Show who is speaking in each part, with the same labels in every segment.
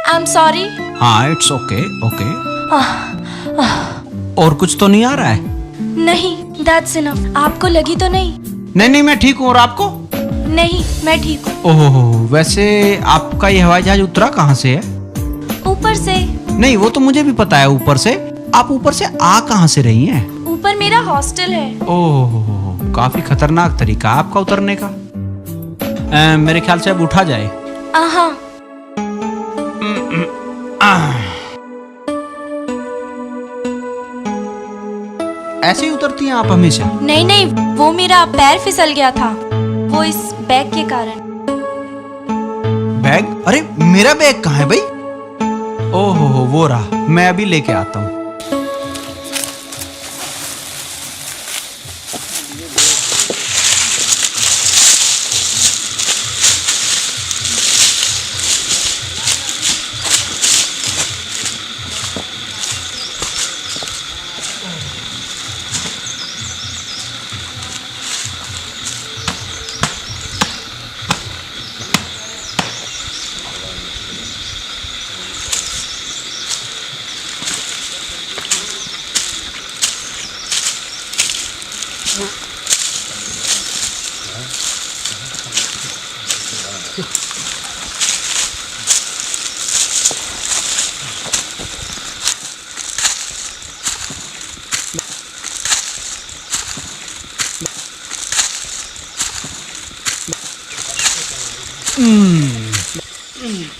Speaker 1: I am sorry.
Speaker 2: हाँ it's okay okay. और कुछ तो नहीं आ रहा है?
Speaker 1: नहीं, दैट्स इनफ। आपको लगी तो नहीं?
Speaker 2: नहीं मैं ठीक हूँ। और आपको?
Speaker 1: नहीं, मैं ठीक हूँ।
Speaker 2: ओहो, वैसे आपका ये हवाई जहाज उतरा कहाँ से है?
Speaker 1: ऊपर से।
Speaker 2: नहीं वो तो मुझे भी पता है ऊपर से। आप ऊपर से आ कहाँ से रही हैं?
Speaker 1: ऊपर मेरा हॉस्टल है।
Speaker 2: ओह, काफी खतरनाक तरीका आपका उतरने का। मेरे ख्याल से अब उठा जाए।
Speaker 1: हाँ।
Speaker 2: ऐसे ही उतरती हैं आप हमेशा?
Speaker 1: नहीं, वो मेरा पैर फिसल गया था, वो इस बैग के कारण।
Speaker 2: बैग? अरे मेरा बैग कहाँ है भाई? ओहो वो रहा, मैं अभी लेके आता हूँ।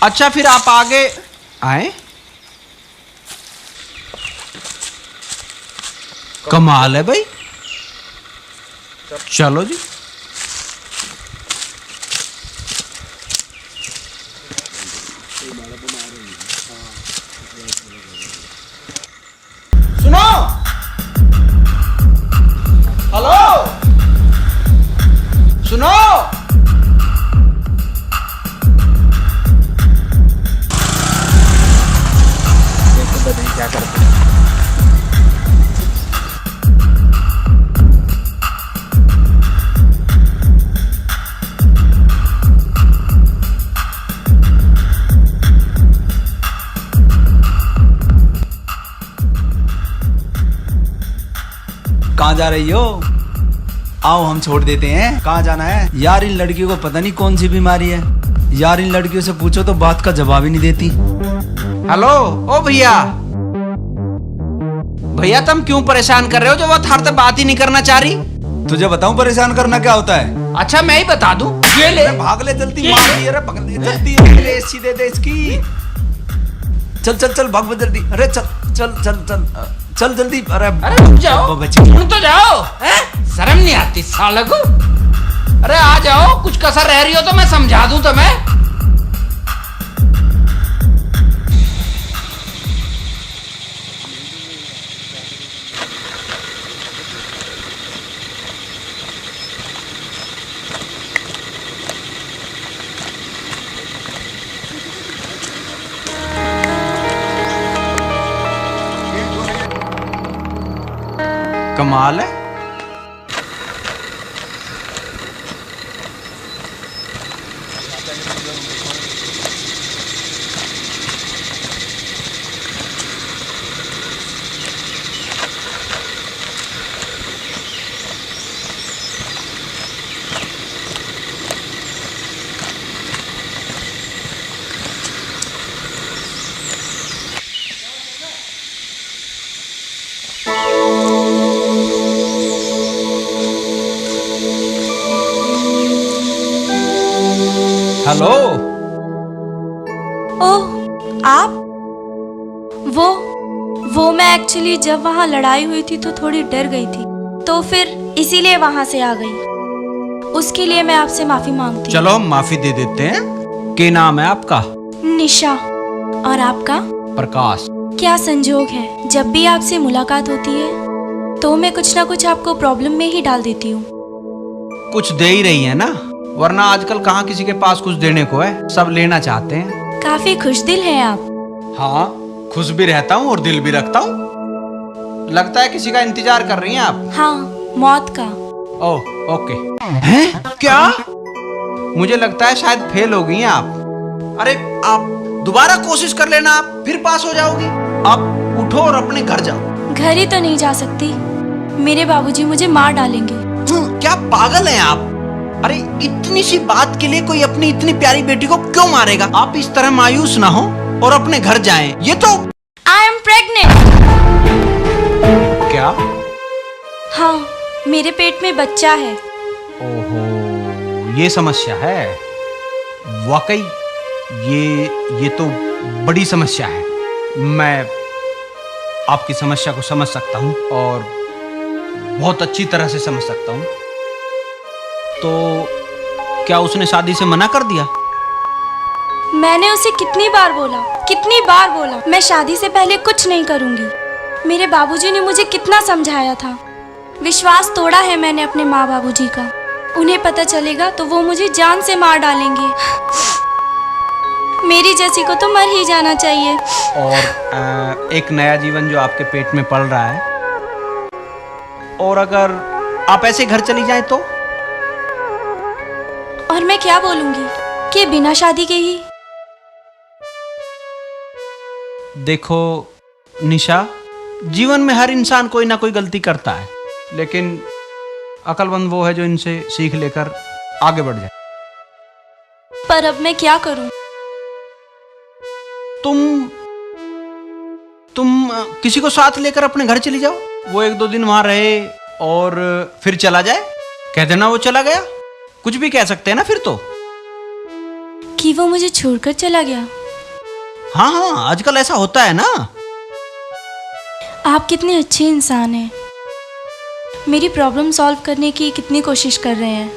Speaker 2: अच्छा फिर आप आगे आए। कमाल है भाई। चलो जी। सुनो, हेलो, सुनो। क्या करते हैं? कहाँ जा रही हो? आओ हम छोड़ देते हैं। कहाँ जाना है? यार इन लड़कियों को पता नहीं कौन सी बीमारी है। यार इन लड़कियों से पूछो तो बात का जवाब ही नहीं देती। हेलो, ओ भैया। भैया तुम क्यों परेशान कर रहे हो? जो वो थार तक बात ही नहीं करना चाह रही।
Speaker 3: तुझे बताऊं परेशान करना क्या होता है?
Speaker 2: अच्छा मैं ही बता दूं। ये ले,
Speaker 3: भाग ले जल्दी। मार दी, अरे पकड़ ले जल्दी। अरे एसी दे दे इसकी। चल चल चल भाग जल्दी। अरे चल चल चल चल चल जल्दी। अरे
Speaker 2: रुक जाओ,
Speaker 3: बच्चे
Speaker 2: सुन तो जाओ। शर्म नहीं आती साले को? अरे आ जाओ, कुछ कसर रह रही हो तो मैं समझा दूं तुम्हें। कमाल है। हेलो।
Speaker 1: ओह, आप? वो मैं एक्चुअली जब वहाँ लड़ाई हुई थी तो थोड़ी डर गई थी, तो फिर इसीलिए वहाँ से आ गई। उसके लिए मैं आपसे माफी मांगती हूँ।
Speaker 2: चलो हम माफी दे देते हैं। क्या नाम है आपका?
Speaker 1: निशा। और आपका?
Speaker 2: प्रकाश।
Speaker 1: क्या संजोग है, जब भी आपसे मुलाकात होती है तो मैं कुछ ना कुछ आपको प्रॉब्लम में ही डाल देती हूँ।
Speaker 2: कुछ दे ही रही है ना, वरना आजकल कहाँ किसी के पास कुछ देने को है, सब लेना चाहते हैं।
Speaker 1: काफी खुश दिल है आप।
Speaker 2: हाँ, खुश भी रहता हूँ और दिल भी रखता हूँ। लगता है किसी का इंतजार कर रही हैं आप।
Speaker 1: हाँ, मौत का।
Speaker 2: Oh okay. हैं? क्या?
Speaker 3: मुझे लगता है शायद फेल हो गई हैं आप। अरे आप दोबारा कोशिश कर लेना, आप फिर पास हो जाओगी। आप उठो और अपने घर जाओ।
Speaker 1: घर ही तो नहीं जा सकती, मेरे बाबूजी मुझे मार डालेंगे।
Speaker 3: क्या पागल हैं आप? अरे इतनी सी बात के लिए कोई अपनी इतनी प्यारी बेटी को क्यों मारेगा? आप इस तरह मायूस ना हो और अपने घर जाएं। ये तो
Speaker 1: आई एम प्रेग्नेंट।
Speaker 3: क्या?
Speaker 1: हाँ, मेरे पेट में बच्चा है।
Speaker 3: ओहो, ये समस्या है। वाकई ये तो बड़ी समस्या है। मैं आपकी समस्या को समझ सकता हूँ और बहुत अच्छी तरह से समझ सकता हूँ। तो क्या उसने शादी से मना कर दिया?
Speaker 1: मैंने उसे कितनी बार बोला मैं शादी से पहले कुछ नहीं करूंगी। मेरे बाबूजी ने मुझे कितना समझाया था। विश्वास तोड़ा है मैंने अपने माँ बाबूजी का। उन्हें पता चलेगा तो वो मुझे जान से मार डालेंगे। मेरी जैसी को तो मर ही जाना चाहिए।
Speaker 3: और एक नया जीवन जो आपके पेट में पल रहा है, और अगर आप ऐसे घर चली जाएं तो?
Speaker 1: और मैं क्या बोलूंगी कि बिना शादी के ही।
Speaker 3: देखो निशा, जीवन में हर इंसान कोई ना कोई गलती करता है, लेकिन अक्लमंद वो है जो इनसे सीख लेकर आगे बढ़ जाए।
Speaker 1: पर अब मैं क्या करूं?
Speaker 3: तुम किसी को साथ लेकर अपने घर चली जाओ। वो 1-2 दिन वहां रहे और फिर चला जाए। कह देना वो चला गया, कुछ भी कह सकते हैं ना फिर तो।
Speaker 1: कि वो मुझे छोड़कर चला गया?
Speaker 3: हाँ, आजकल ऐसा होता है ना।
Speaker 1: आप कितने अच्छे इंसान हैं। मेरी प्रॉब्लम सॉल्व करने की कितनी कोशिश कर रहे हैं,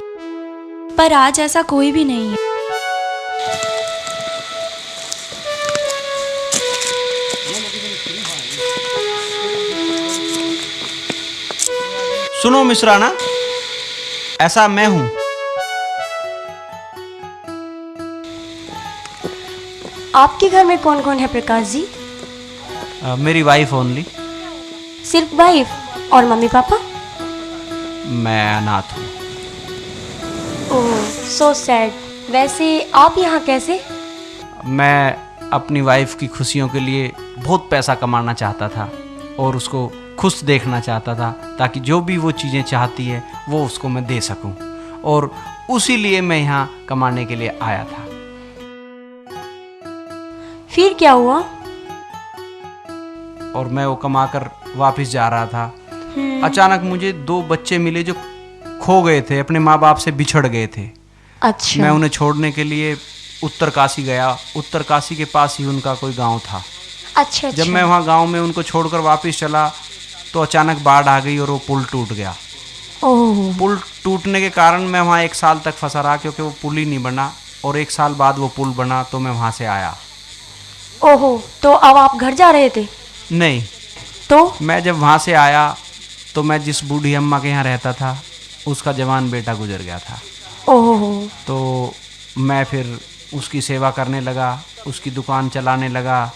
Speaker 1: पर आज ऐसा कोई भी नहीं है।
Speaker 3: सुनो मिश्राना, ऐसा मैं हूं।
Speaker 4: आपके घर में कौन कौन है प्रकाश जी?
Speaker 3: मेरी वाइफ ओनली।
Speaker 4: सिर्फ वाइफ और मम्मी पापा?
Speaker 3: मैं अनाथ हूँ।
Speaker 4: ओह, सो सैड। वैसे आप यहाँ कैसे?
Speaker 3: मैं अपनी वाइफ की खुशियों के लिए बहुत पैसा कमाना चाहता था और उसको खुश देखना चाहता था, ताकि जो भी वो चीज़ें चाहती है वो उसको मैं दे सकूं, और उसी लिए मैं यहाँ कमाने के लिए आया था।
Speaker 4: फिर क्या हुआ?
Speaker 3: और मैं वो कमाकर वापस जा रहा था। अचानक मुझे 2 बच्चे मिले जो खो गए थे, अपने माँ बाप से बिछड़ गए थे।
Speaker 4: अच्छा।
Speaker 3: मैं उन्हें छोड़ने के लिए उत्तर काशी गया। उत्तर काशी के पास ही उनका कोई गांव था।
Speaker 4: अच्छा।
Speaker 3: जब मैं वहाँ गांव में उनको छोड़कर वापस चला तो अचानक बाढ़ आ गई और वो पुल टूट गया।
Speaker 4: ओह।
Speaker 3: पुल टूटने के कारण मैं वहाँ 1 साल तक फंसा रहा, क्योंकि वो पुल ही नहीं बना, और 1 साल बाद वो पुल बना तो मैं वहाँ से आया।
Speaker 4: ओहो, तो अब आप घर जा रहे थे?
Speaker 3: नहीं,
Speaker 4: तो
Speaker 3: मैं जब वहाँ से आया तो मैं जिस बूढ़ी अम्मा के यहाँ रहता था उसका जवान बेटा गुजर गया था।
Speaker 4: ओह।
Speaker 3: तो मैं फिर उसकी सेवा करने लगा, उसकी दुकान चलाने लगा,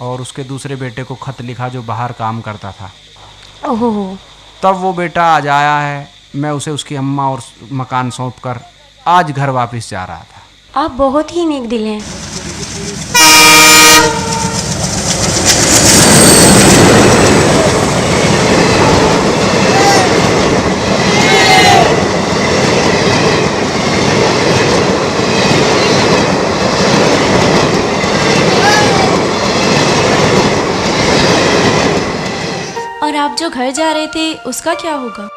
Speaker 3: और उसके दूसरे बेटे को खत लिखा जो बाहर काम करता था।
Speaker 4: ओह।
Speaker 3: तब वो बेटा आज आया है। मैं उसे उसकी अम्मा और मकान सौंपकर आज घर वापस जा रहा था।
Speaker 4: आप बहुत ही नेक दिल हैं।
Speaker 1: और आप जो घर जा रहे थे उसका क्या होगा?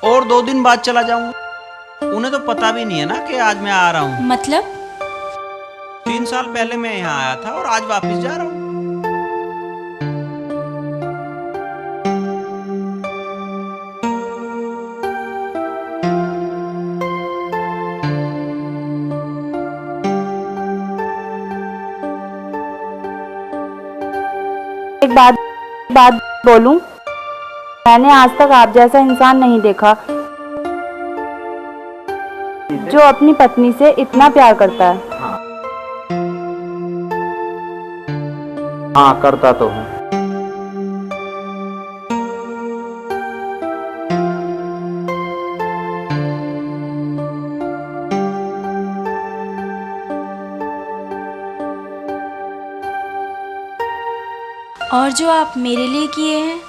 Speaker 3: और 2 दिन बाद चला जाऊंगा। उन्हें तो पता भी नहीं है ना कि आज मैं आ रहा हूँ।
Speaker 1: मतलब?
Speaker 3: 3 साल पहले मैं यहाँ आया था और आज वापस जा रहा हूँ।
Speaker 5: एक बात बोलूं, मैंने आज तक आप जैसा इंसान नहीं देखा जो अपनी पत्नी से इतना प्यार करता है।
Speaker 6: हाँ, करता तो हूँ।
Speaker 1: और जो आप मेरे लिए किए हैं,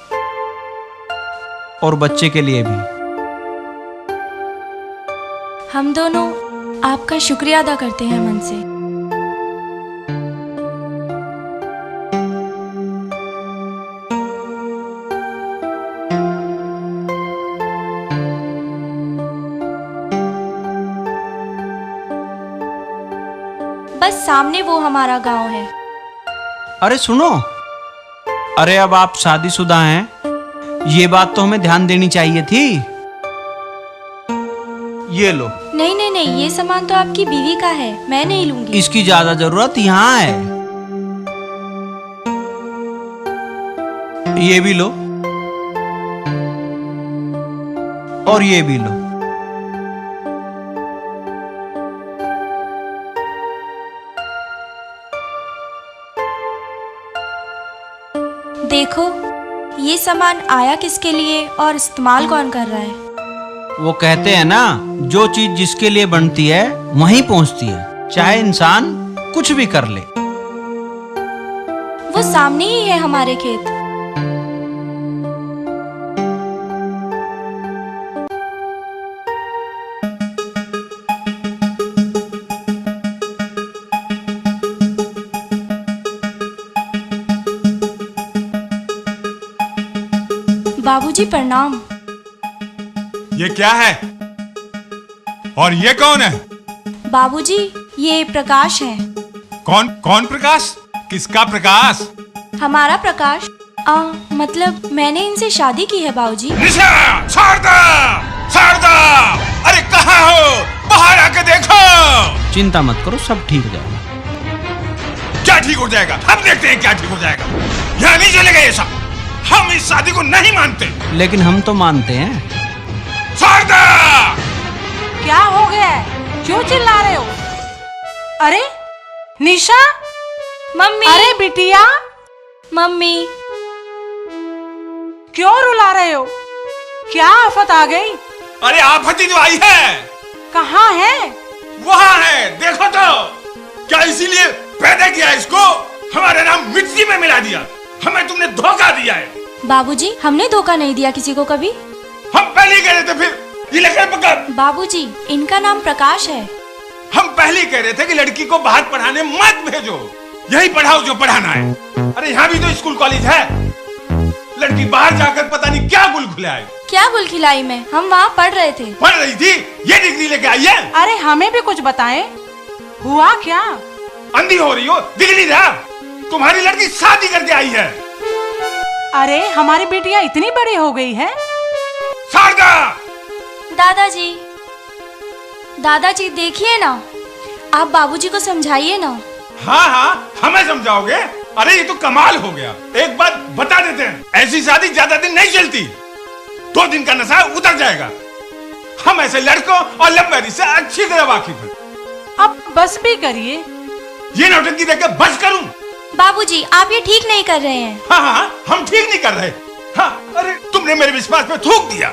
Speaker 3: और बच्चे के लिए भी।
Speaker 1: हम दोनों आपका शुक्रिया अदा करते हैं मन से। बस सामने वो हमारा गांव है।
Speaker 3: अरे सुनो, अरे अब आप शादीशुदा हैं, ये बात तो हमें ध्यान देनी चाहिए थी। ये लो।
Speaker 1: नहीं नहीं नहीं, ये सामान तो आपकी बीवी का है, मैं नहीं लूंगी।
Speaker 3: इसकी ज्यादा जरूरत यहाँ है। ये भी लो और ये भी लो।
Speaker 1: देखो, ये सामान आया किसके लिए और इस्तेमाल कौन कर रहा है।
Speaker 3: वो कहते हैं ना, जो चीज जिसके लिए बनती है वहीं पहुंचती है, चाहे इंसान कुछ भी कर ले।
Speaker 1: वो सामने ही है हमारे खेत। बाबूजी प्रणाम।
Speaker 6: ये क्या है और ये कौन है?
Speaker 1: बाबूजी, ये प्रकाश है।
Speaker 6: कौन कौन प्रकाश? किसका प्रकाश?
Speaker 1: हमारा प्रकाश। मतलब मैंने इनसे शादी की है बाबूजी।
Speaker 6: निशा, शारदा, शारदा, अरे कहाँ हो? बाहर आके देखो।
Speaker 3: चिंता मत करो, सब ठीक हो जाएगा।
Speaker 6: क्या ठीक हो जाएगा? हम देखते हैं क्या ठीक हो जाएगा। यहाँ नहीं चलेगा ये सब। हम इस शादी को नहीं मानते।
Speaker 3: लेकिन हम तो मानते हैं।
Speaker 6: शारदा!
Speaker 7: क्या हो गया है? क्यों चिल्ला रहे हो? अरे निशा!
Speaker 1: मम्मी!
Speaker 7: अरे बिटिया!
Speaker 1: मम्मी!
Speaker 7: क्यों रुला रहे हो? क्या आफत आ गई?
Speaker 6: अरे आफत ही तो आई है।
Speaker 7: कहाँ है?
Speaker 6: वहाँ है, देखो तो। क्या इसीलिए पैदा किया इसको? हमारा नाम मिट्टी में मिला दिया। हमें तुमने धोखा दिया है।
Speaker 1: बाबूजी, हमने धोखा नहीं दिया किसी को कभी।
Speaker 6: हम पहले ही कह रहे थे, फिर ये लेकर पकड़।
Speaker 1: बाबूजी, इनका नाम प्रकाश है।
Speaker 6: हम पहले ही कह रहे थे कि लड़की को बाहर पढ़ाने मत भेजो, यही पढ़ाओ जो पढ़ाना है। अरे यहाँ भी तो स्कूल कॉलेज है। लड़की बाहर जाकर पता नहीं क्या गुल खुलाए।
Speaker 1: क्या गुल खिलाई मैं? हम वहाँ पढ़ रहे थे।
Speaker 6: पढ़ रही थी? ये डिग्री लेके आई है?
Speaker 7: अरे हमें भी कुछ बताएं, हुआ क्या?
Speaker 6: अंधी हो रही हो? दिख नहीं रहा? तुम्हारी लड़की शादी करके आई है।
Speaker 7: अरे हमारी बेटियां इतनी बड़ी हो गई है।
Speaker 6: शारदा!
Speaker 1: दादाजी, दादाजी देखिए ना, आप बाबूजी को समझाइए ना।
Speaker 6: हाँ हाँ, हमें समझाओगे? अरे ये तो कमाल हो गया। एक बात बता देते हैं, ऐसी शादी ज्यादा दिन नहीं चलती। 2 दिन का नशा उतर जाएगा। हम ऐसे लड़कों और लव मैरिज से अच्छी तरह वाकिफ हैं।
Speaker 7: अब बस भी करिए।
Speaker 6: ये नौटंकी देख बस करूं?
Speaker 1: बाबूजी, आप ये ठीक नहीं कर रहे हैं।
Speaker 6: हाँ हाँ, हम ठीक नहीं कर रहे। हाँ, अरे तुमने मेरे विश्वास पे थूक दिया,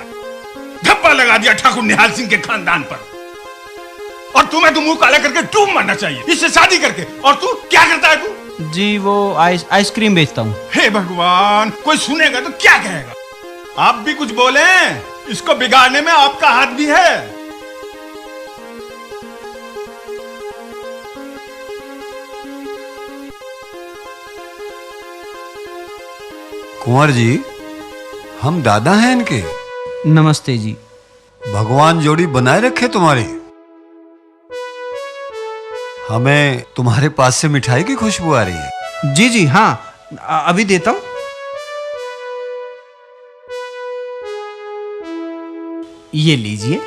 Speaker 6: धब्बा लगा दिया ठाकुर निहाल सिंह के खानदान पर। और तुम्हें तो मुंह काला करके डूब मरना चाहिए इससे शादी करके। और तू क्या करता है? तू
Speaker 3: जी वो आइसक्रीम बेचता हूँ।
Speaker 6: हे भगवान, कोई सुनेगा तो क्या कहेगा? आप भी कुछ बोले, इसको बिगाड़ने में आपका हाथ भी है।
Speaker 8: कुंवर जी, हम दादा हैं इनके।
Speaker 3: नमस्ते जी।
Speaker 8: भगवान जोड़ी बनाए रखे तुम्हारी। हमें तुम्हारे पास से मिठाई की खुशबू आ रही है।
Speaker 3: जी जी हाँ, अभी देता हूँ। ये लीजिए।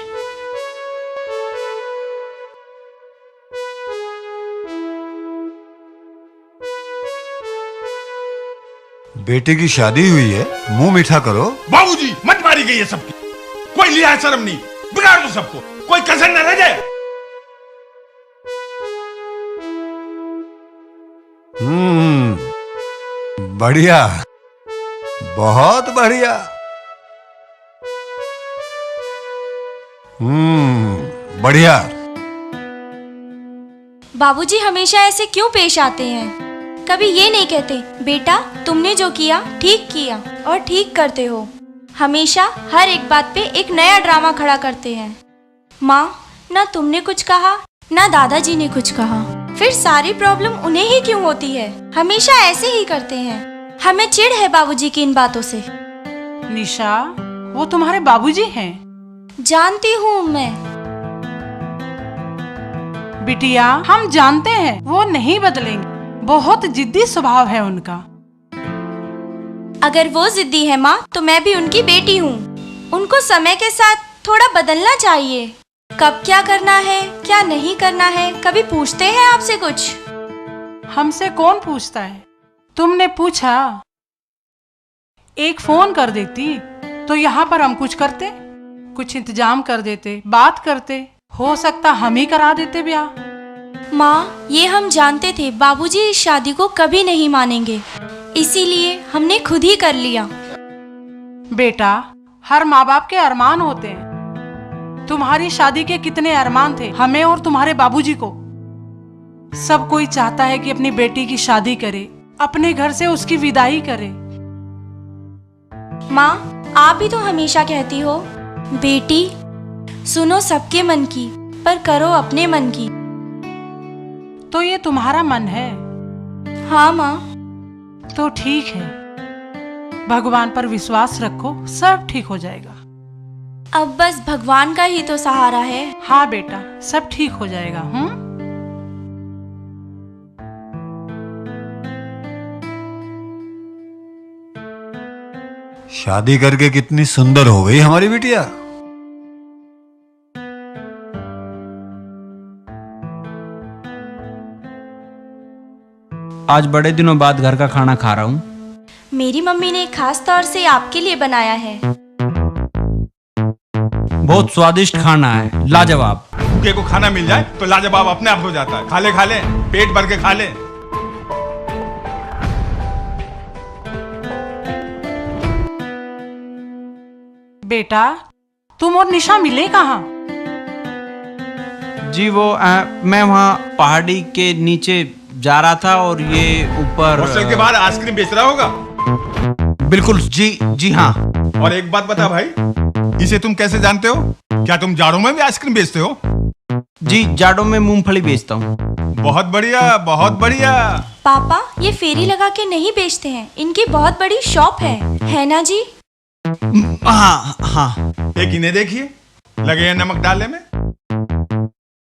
Speaker 8: बेटे की शादी हुई है, मुंह मीठा करो।
Speaker 6: बाबूजी, मत मारी गई है सबकी। कोई लिहाज शर्म नहीं, बिगाड़ दो सबको, कोई कसर न रह जाए।
Speaker 8: बढ़िया, बहुत बढ़िया। बढ़िया।
Speaker 1: बाबूजी हमेशा ऐसे क्यों पेश आते हैं? कभी ये नहीं कहते बेटा तुमने जो किया ठीक किया और ठीक करते हो। हमेशा हर एक बात पे एक नया ड्रामा खड़ा करते हैं। माँ, ना तुमने कुछ कहा ना दादाजी ने कुछ कहा, फिर सारी प्रॉब्लम उन्हें ही क्यों होती है? हमेशा ऐसे ही करते हैं। हमें चिढ़ है बाबूजी की इन बातों से।
Speaker 7: निशा, वो तुम्हारे बाबूजी हैं।
Speaker 1: जानती हूँ मैं।
Speaker 7: बिटिया, हम जानते हैं वो नहीं बदलेंगे, बहुत जिद्दी स्वभाव है उनका।
Speaker 1: अगर वो जिद्दी है माँ, तो मैं भी उनकी बेटी हूँ। उनको समय के साथ थोड़ा बदलना चाहिए। कब क्या करना है क्या नहीं करना है, कभी पूछते हैं आपसे कुछ?
Speaker 7: हमसे कौन पूछता है? तुमने पूछा? एक फोन कर देती तो यहाँ पर हम कुछ करते, कुछ इंतजाम कर देते, बात करते, हो सकता हम ही करा देते ब्याह।
Speaker 1: माँ, ये हम जानते थे बाबूजी इस शादी को कभी नहीं मानेंगे, इसीलिए हमने खुद ही कर लिया।
Speaker 7: बेटा, हर माँ बाप के अरमान होते हैं। तुम्हारी शादी के कितने अरमान थे, हमें और तुम्हारे बाबूजी को। सब कोई चाहता है कि अपनी बेटी की शादी करे, अपने घर से उसकी विदाई करे।
Speaker 1: माँ, आप भी तो हमेशा कहती हो बेटी सुनो सबके मन की पर करो अपने मन की।
Speaker 7: तो ये तुम्हारा मन है?
Speaker 1: हाँ माँ।
Speaker 7: तो ठीक है, भगवान पर विश्वास रखो, सब ठीक हो जाएगा।
Speaker 1: अब बस भगवान का ही तो सहारा है।
Speaker 7: हाँ बेटा, सब ठीक हो जाएगा।
Speaker 8: शादी करके कितनी सुंदर हो गई हमारी बिटिया।
Speaker 3: आज बड़े दिनों बाद घर का खाना खा रहा हूँ।
Speaker 1: मेरी मम्मी ने खास तौर से आपके लिए बनाया है।
Speaker 3: बहुत स्वादिष्ट खाना है, लाजवाब।
Speaker 6: भूखे को खाना मिल जाए तो लाजवाब अपने आप हो जाता है। खा ले, पेट भर के खा ले।
Speaker 7: बेटा, तुम और निशा मिले कहाँ?
Speaker 3: जी वो मैं वहाँ पहाड़ी के नीचे जा रहा था और ये ऊपर
Speaker 6: हॉस्टल के बाहर आइसक्रीम बेच रहा होगा।
Speaker 3: बिल्कुल जी हाँ।
Speaker 6: और एक बात बता भाई, इसे तुम कैसे जानते हो? क्या तुम जाड़ों में भी आइसक्रीम बेचते हो?
Speaker 3: जी, जाड़ों में मूंगफली बेचता हूँ।
Speaker 6: बहुत बढ़िया, बहुत बढ़िया।
Speaker 1: पापा, ये फेरी लगा के नहीं बेचते हैं, इनकी बहुत बड़ी शॉप है ना जी?
Speaker 3: हाँ।
Speaker 6: एक इन्हें देखिए, लगे हैं नमक डालने में।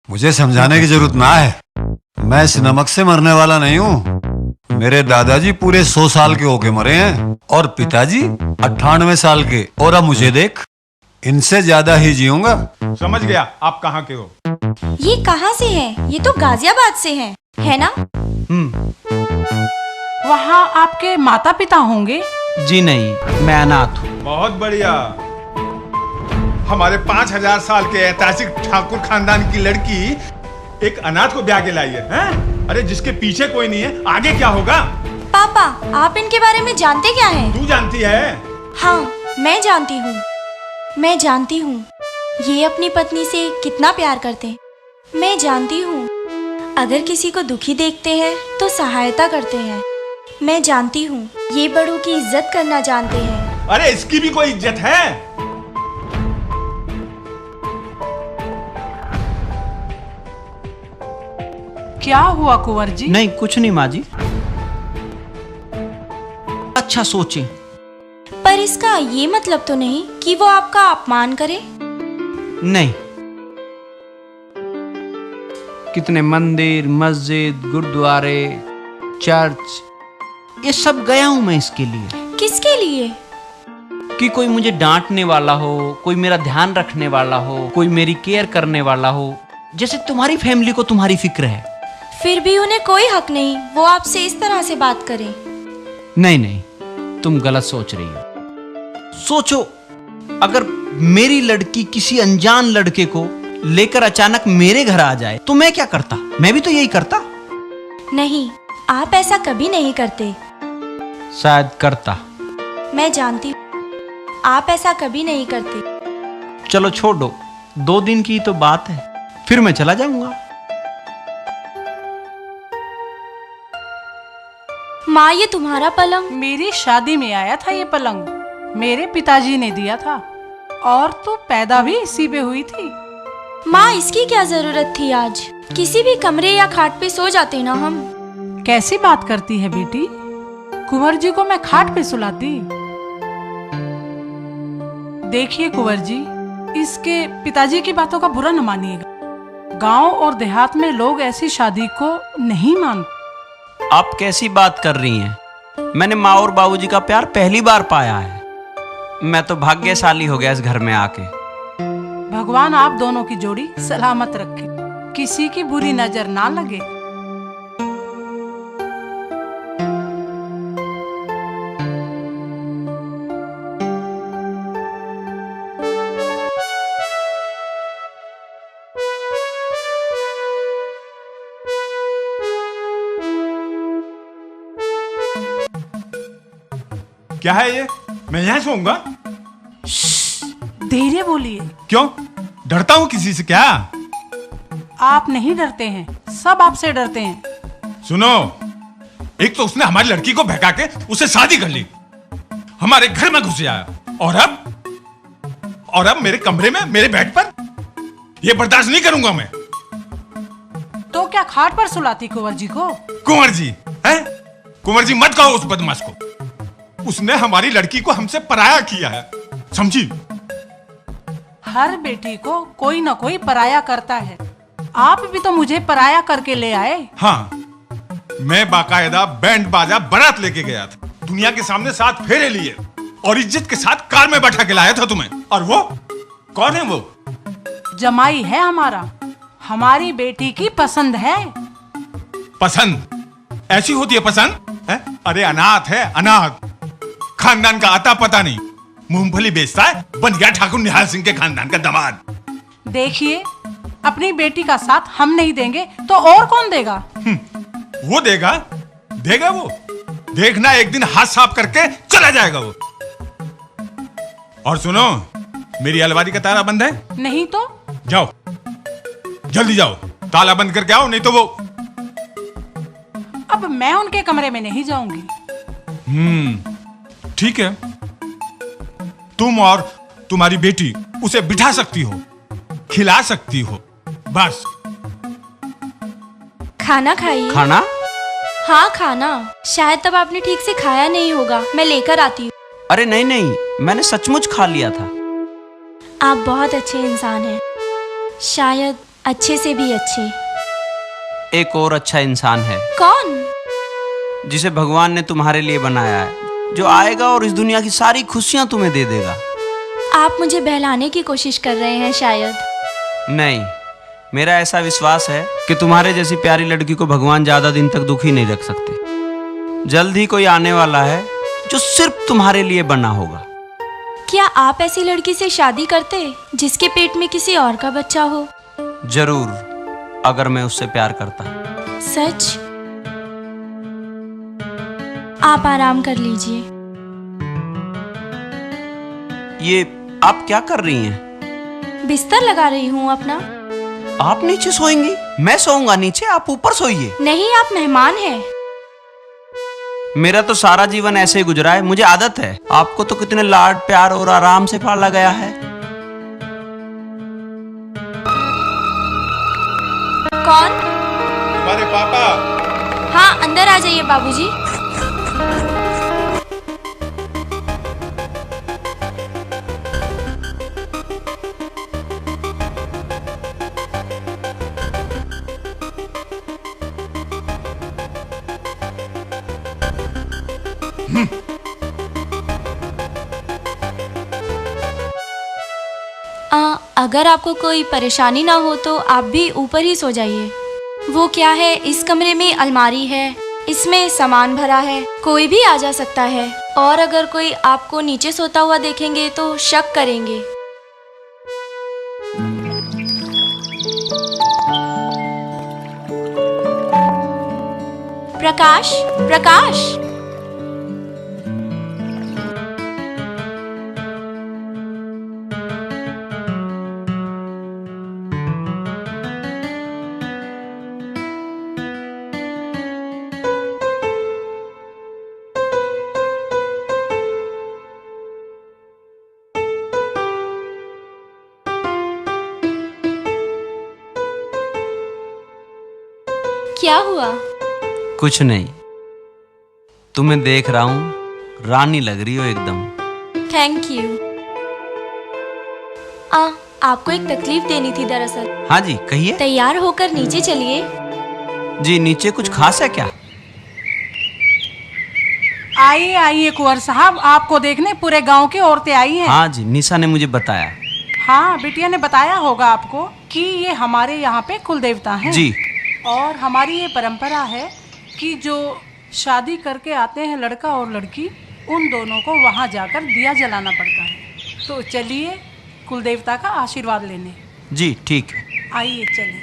Speaker 8: मुझे समझाने की जरूरत ना है, मैं इस नमक से मरने वाला नहीं हूँ। मेरे दादाजी पूरे 100 साल के होके मरे हैं और पिताजी 98 साल के, और अब मुझे देख, इनसे ज्यादा ही जीऊंगा।
Speaker 6: समझ गया आप कहाँ के हो।
Speaker 1: ये कहाँ से हैं? ये तो गाजियाबाद से हैं, है ना?
Speaker 7: वहाँ आपके माता पिता होंगे?
Speaker 3: जी नहीं, मैं अनाथ हूँ।
Speaker 6: बहुत बढ़िया। हमारे 5000 साल के ऐतिहासिक ठाकुर खानदान की लड़की एक अनाथ को ब्याह के लाई है? अरे जिसके पीछे कोई नहीं है, आगे क्या होगा?
Speaker 1: पापा, आप इनके बारे में जानते क्या हैं?
Speaker 6: तू जानती है?
Speaker 1: हाँ, मैं जानती हूँ। मैं जानती हूँ ये अपनी पत्नी से कितना प्यार करते हैं। मैं जानती हूँ अगर किसी को दुखी देखते हैं तो सहायता करते हैं। मैं जानती हूँ ये बड़ों की इज्जत करना जानते हैं।
Speaker 6: अरे इसकी भी कोई इज्जत है?
Speaker 7: क्या हुआ कुंवर जी?
Speaker 3: नहीं, कुछ नहीं माँ जी। अच्छा सोचें।
Speaker 1: पर इसका ये मतलब तो नहीं कि वो आपका अपमान करे?
Speaker 3: नहीं। कितने मंदिर, मस्जिद, गुरुद्वारे, चर्च, ये सब गया हूं मैं इसके लिए।
Speaker 1: किसके लिए?
Speaker 3: कि कोई मुझे डांटने वाला हो, कोई मेरा ध्यान रखने वाला हो, कोई मेरी केयर करने वाला हो, जैसे तुम्हारी फैमिली को तुम्हारी फिक्र है।
Speaker 1: फिर भी उन्हें कोई हक नहीं वो आपसे इस तरह से बात करें।
Speaker 3: नहीं, तुम गलत सोच रही हो। सोचो, अगर मेरी लड़की किसी अनजान लड़के को लेकर अचानक मेरे घर आ जाए तो मैं क्या करता? मैं भी तो यही करता।
Speaker 1: नहीं, आप ऐसा कभी नहीं करते।
Speaker 3: शायद करता।
Speaker 1: मैं जानती हूँ आप ऐसा कभी नहीं करते।
Speaker 3: चलो छोड़ दो, 2 दिन की तो बात है, फिर मैं चला जाऊंगा।
Speaker 1: माँ, ये तुम्हारा पलंग?
Speaker 7: मेरी शादी में आया था ये पलंग, मेरे पिताजी ने दिया था, और तू पैदा भी इसी पे हुई थी।
Speaker 1: माँ, इसकी क्या जरूरत थी? आज किसी भी कमरे या खाट पे सो जाते ना हम।
Speaker 7: कैसी बात करती है बेटी, कुंवर जी को मैं खाट पे सुलाती। देखिए कुंवर जी, इसके पिताजी की बातों का बुरा न मानिएगा। गांव और देहात में लोग ऐसी शादी को नहीं मानते।
Speaker 3: आप कैसी बात कर रही हैं? मैंने माँ और बाबूजी का प्यार पहली बार पाया है। मैं तो भाग्यशाली हो गया इस घर में आके।
Speaker 7: भगवान आप दोनों की जोड़ी सलामत रखे, किसी की बुरी नजर ना लगे।
Speaker 6: क्या है ये? मैं यहाँ सोऊंगा?
Speaker 7: धीरे बोलिए।
Speaker 6: क्यों? डरता हूँ किसी से क्या?
Speaker 7: आप नहीं डरते हैं, सब आपसे डरते हैं।
Speaker 6: सुनो, एक तो उसने हमारी लड़की को बहका के उसे शादी कर ली, हमारे घर में घुस आया, और अब मेरे कमरे में, मेरे बेड पर। ये बर्दाश्त नहीं करूंगा मैं।
Speaker 7: तो क्या खाट पर सुलाती कुंवर जी को?
Speaker 6: कुंवर जी है? कुंवर जी मत कहो उस बदमाश को। उसने हमारी लड़की को हमसे पराया किया है, समझी?
Speaker 7: हर बेटी को कोई ना कोई पराया करता है। आप भी तो मुझे पराया करके ले आए।
Speaker 6: हाँ, मैं बाकायदा बैंड बाजा बारात लेके गया था, दुनिया के सामने 7 फेरे लिए, और इज्जत के साथ कार में बैठा के लाया था तुम्हें। और वो कौन है? वो
Speaker 7: जमाई है हमारा, हमारी बेटी की पसंद है।
Speaker 6: पसंद ऐसी होती है पसंद है? अरे अनाथ है, अनाथ। खानदान का आता पता नहीं, मूंगफली बेचता है, बन गया ठाकुर निहाल सिंह के खानदान का दामाद।
Speaker 7: देखिए, अपनी बेटी का साथ हम नहीं देंगे तो और कौन देगा?
Speaker 6: वो देगा, देगा वो। देखना, एक दिन हाथ साफ करके चला जाएगा वो। और सुनो, मेरी अलमारी का ताला बंद है?
Speaker 7: नहीं तो?
Speaker 6: जाओ, जल्दी जाओ, ताला बंद करके आओ, नहीं तो वो।
Speaker 7: अब मैं उनके कमरे में नहीं जाऊंगी।
Speaker 6: ठीक है, तुम और तुम्हारी बेटी उसे बिठा सकती हो, खिला सकती हो, बस।
Speaker 1: खाना खाइए।
Speaker 3: खाना?
Speaker 1: हाँ, खाना। शायद तब आपने ठीक से खाया नहीं होगा, मैं लेकर आती हूँ।
Speaker 3: अरे नहीं नहीं, मैंने सचमुच खा लिया था।
Speaker 1: आप बहुत अच्छे इंसान हैं, शायद अच्छे से भी अच्छे।
Speaker 3: एक और अच्छा इंसान है।
Speaker 1: कौन?
Speaker 3: जिसे भगवान ने तुम्हारे लिए बनाया है, जो आएगा और इस दुनिया की सारी खुशियां तुम्हें दे देगा।
Speaker 1: आप मुझे बहलाने की कोशिश कर रहे हैं शायद।
Speaker 3: नहीं, मेरा ऐसा विश्वास है कि तुम्हारे जैसी प्यारी लड़की को भगवान ज्यादा दिन तक दुखी नहीं रख सकते। जल्द ही कोई आने वाला है जो सिर्फ तुम्हारे लिए बना होगा।
Speaker 1: क्या आप ऐसी लड़की से शादी करते जिसके पेट में किसी और का बच्चा हो?
Speaker 3: जरूर, अगर मैं उससे प्यार करता।
Speaker 1: सच? आप आराम कर लीजिए।
Speaker 3: ये आप क्या कर रही हैं?
Speaker 1: बिस्तर लगा रही हूँ अपना।
Speaker 3: आप नीचे सोएंगी? मैं सोऊंगा नीचे, आप ऊपर सोइए।
Speaker 1: नहीं, आप मेहमान हैं।
Speaker 3: मेरा तो सारा जीवन ऐसे ही गुजरा है, मुझे आदत है। आपको तो कितने लाड प्यार और आराम से पाला गया है।
Speaker 1: कौन?
Speaker 6: तुम्हारे पापा।
Speaker 1: हाँ, अंदर आ जाइए बाबूजी। अगर आपको कोई परेशानी ना हो तो आप भी ऊपर ही सो जाइए। वो क्या है, इस कमरे में अलमारी है, इसमें सामान भरा है, कोई भी आ जा सकता है, और अगर कोई आपको नीचे सोता हुआ देखेंगे तो शक करेंगे। प्रकाश, प्रकाश। क्या हुआ?
Speaker 3: कुछ नहीं, तुम्हें देख रहा हूँ, रानी लग रही हो एकदम।
Speaker 1: Thank you. आपको एक तकलीफ देनी थी दरअसल।
Speaker 3: हाँ जी, कहिए।
Speaker 1: तैयार होकर नीचे चलिए।
Speaker 3: जी, नीचे कुछ खास है क्या?
Speaker 7: आइए आइए कुंवर साहब, आपको देखने पूरे गांव की औरतें आई हैं।
Speaker 3: हाँ जी, निशा ने मुझे बताया।
Speaker 7: हाँ, बिटिया ने बताया होगा आपको कि ये हमारे यहाँ पे कुल देवता हैं।
Speaker 3: जी।
Speaker 7: और हमारी ये परंपरा है कि जो शादी करके आते हैं लड़का और लड़की, उन दोनों को वहाँ जाकर दिया जलाना पड़ता है। तो चलिए कुल देवता का आशीर्वाद लेने।
Speaker 3: जी ठीक है,
Speaker 7: आइए चलें।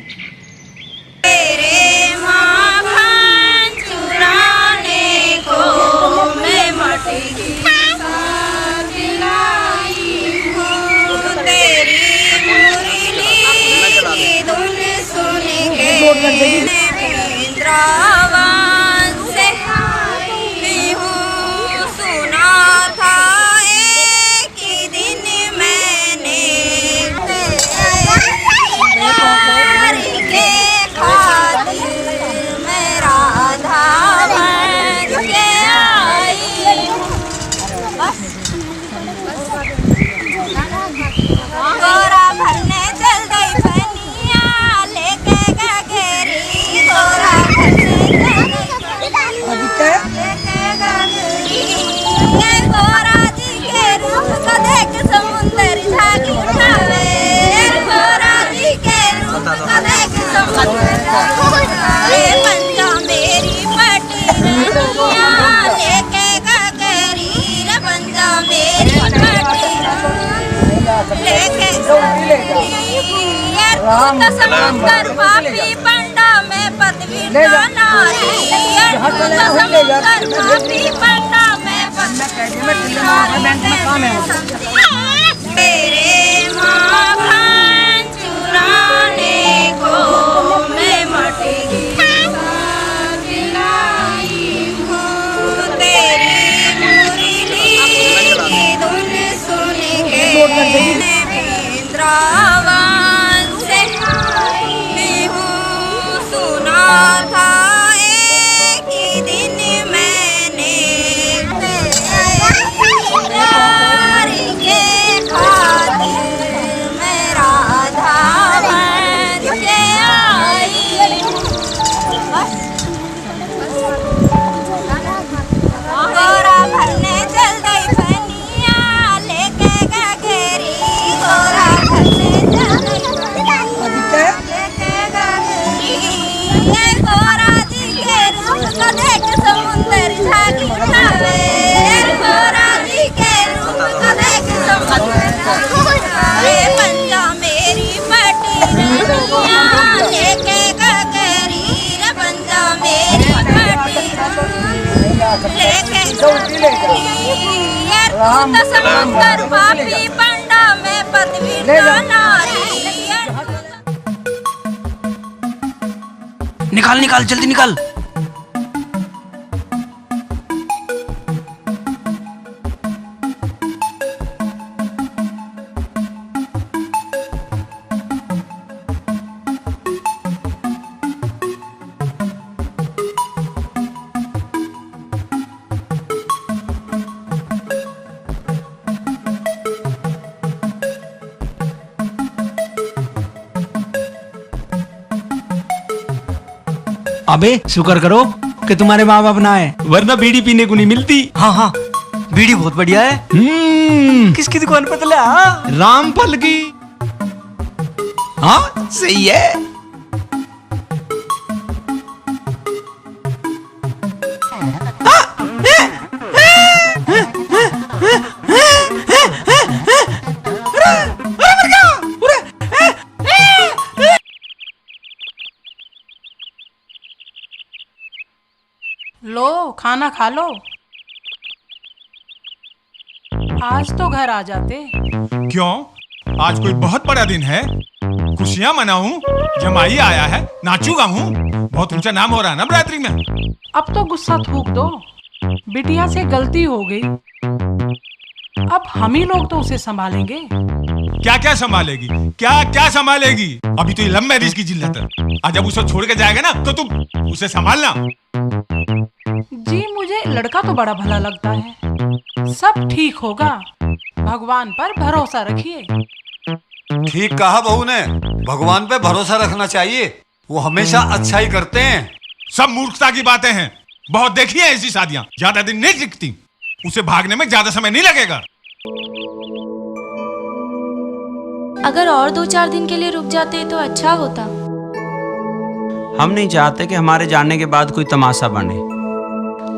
Speaker 1: समुंदर पापी पंडा में पदवी नारी, पापी पंडा में पदवी तेरे माँ भान चुराने को मैं मटी लाई हूँ, तेरी मुरली की धुन सुन के वृंदावन से आई हूँ। सुना था एक ही दिन मैंने प्यार के खातिर मैं राधा बन के आई हूँ। गोरा भरने चल गई फनिया लेके गगरी, गोरा भरने चल गई लेके गगरी, ये गोरा जी के रूप को देख समुंदर झांकी उठावे, गोरा जी के रूप को देख समुंदर उठावे, पंजा मेरी पटी रनिया लेके गगरी, रे पंजा मेरी पटी लेके तो समुंदर पापी पंडा में पदवी नारी।
Speaker 3: निकाल निकाल, जल्दी निकाल।
Speaker 2: अबे शुक्र करो कि तुम्हारे माँ बाप ना आए, वरना बीड़ी पीने को नहीं मिलती।
Speaker 9: हाँ हाँ, बीड़ी बहुत बढ़िया है। किसकी दुकान पर चला?
Speaker 2: रामफल की। हाँ सही है।
Speaker 7: लो खाना खा लो। आज तो घर आ जाते।
Speaker 6: क्यों? आज कोई बहुत बड़ा दिन है, खुशियां मनाऊं, जमाई आया है, नाचू गाऊं, बहुत ऊंचा नाम हो रहा है ना बरादरी में।
Speaker 7: अब तो गुस्सा थूक दो, बिटिया से गलती हो गई, अब हम ही लोग तो उसे संभालेंगे।
Speaker 6: क्या क्या संभालेगी, क्या क्या संभालेगी? अभी तो ये लव मैरिज की जिल्लत है, और जब उसे छोड़ के जाएगा ना तो तुम उसे संभालना।
Speaker 7: जी मुझे लड़का तो बड़ा भला लगता है, सब ठीक होगा, भगवान पर भरोसा रखिए।
Speaker 8: ठीक कहा बहू ने, भगवान पे भरोसा रखना चाहिए, वो हमेशा अच्छा ही करते हैं।
Speaker 6: सब मूर्खता की बातें हैं, बहुत देखी है ऐसी शादियां, ज्यादा दिन नहीं टिकती, उसे भागने में ज्यादा समय नहीं लगेगा।
Speaker 1: अगर और 2-4 दिन के लिए रुक जाते तो अच्छा होता।
Speaker 3: हम नहीं चाहते कि हमारे जाने के बाद कोई तमाशा बने।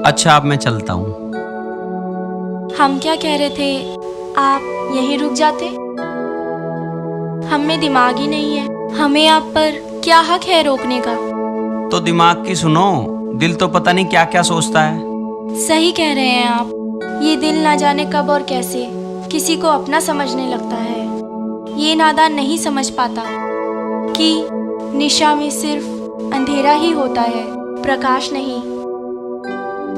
Speaker 3: अच्छा अब मैं चलता हूँ।
Speaker 1: हम क्या कह रहे थे, आप यहीं रुक जाते? हम में दिमाग ही नहीं है, हमें आप पर क्या हक है रोकने का?
Speaker 3: तो दिमाग की सुनो, दिल तो पता नहीं क्या क्या सोचता है।
Speaker 1: सही कह रहे हैं आप, ये दिल ना जाने कब और कैसे किसी को अपना समझने लगता है। ये नादान नहीं समझ पाता कि निशा में सिर्फ अंधेरा ही होता है, प्रकाश नहीं।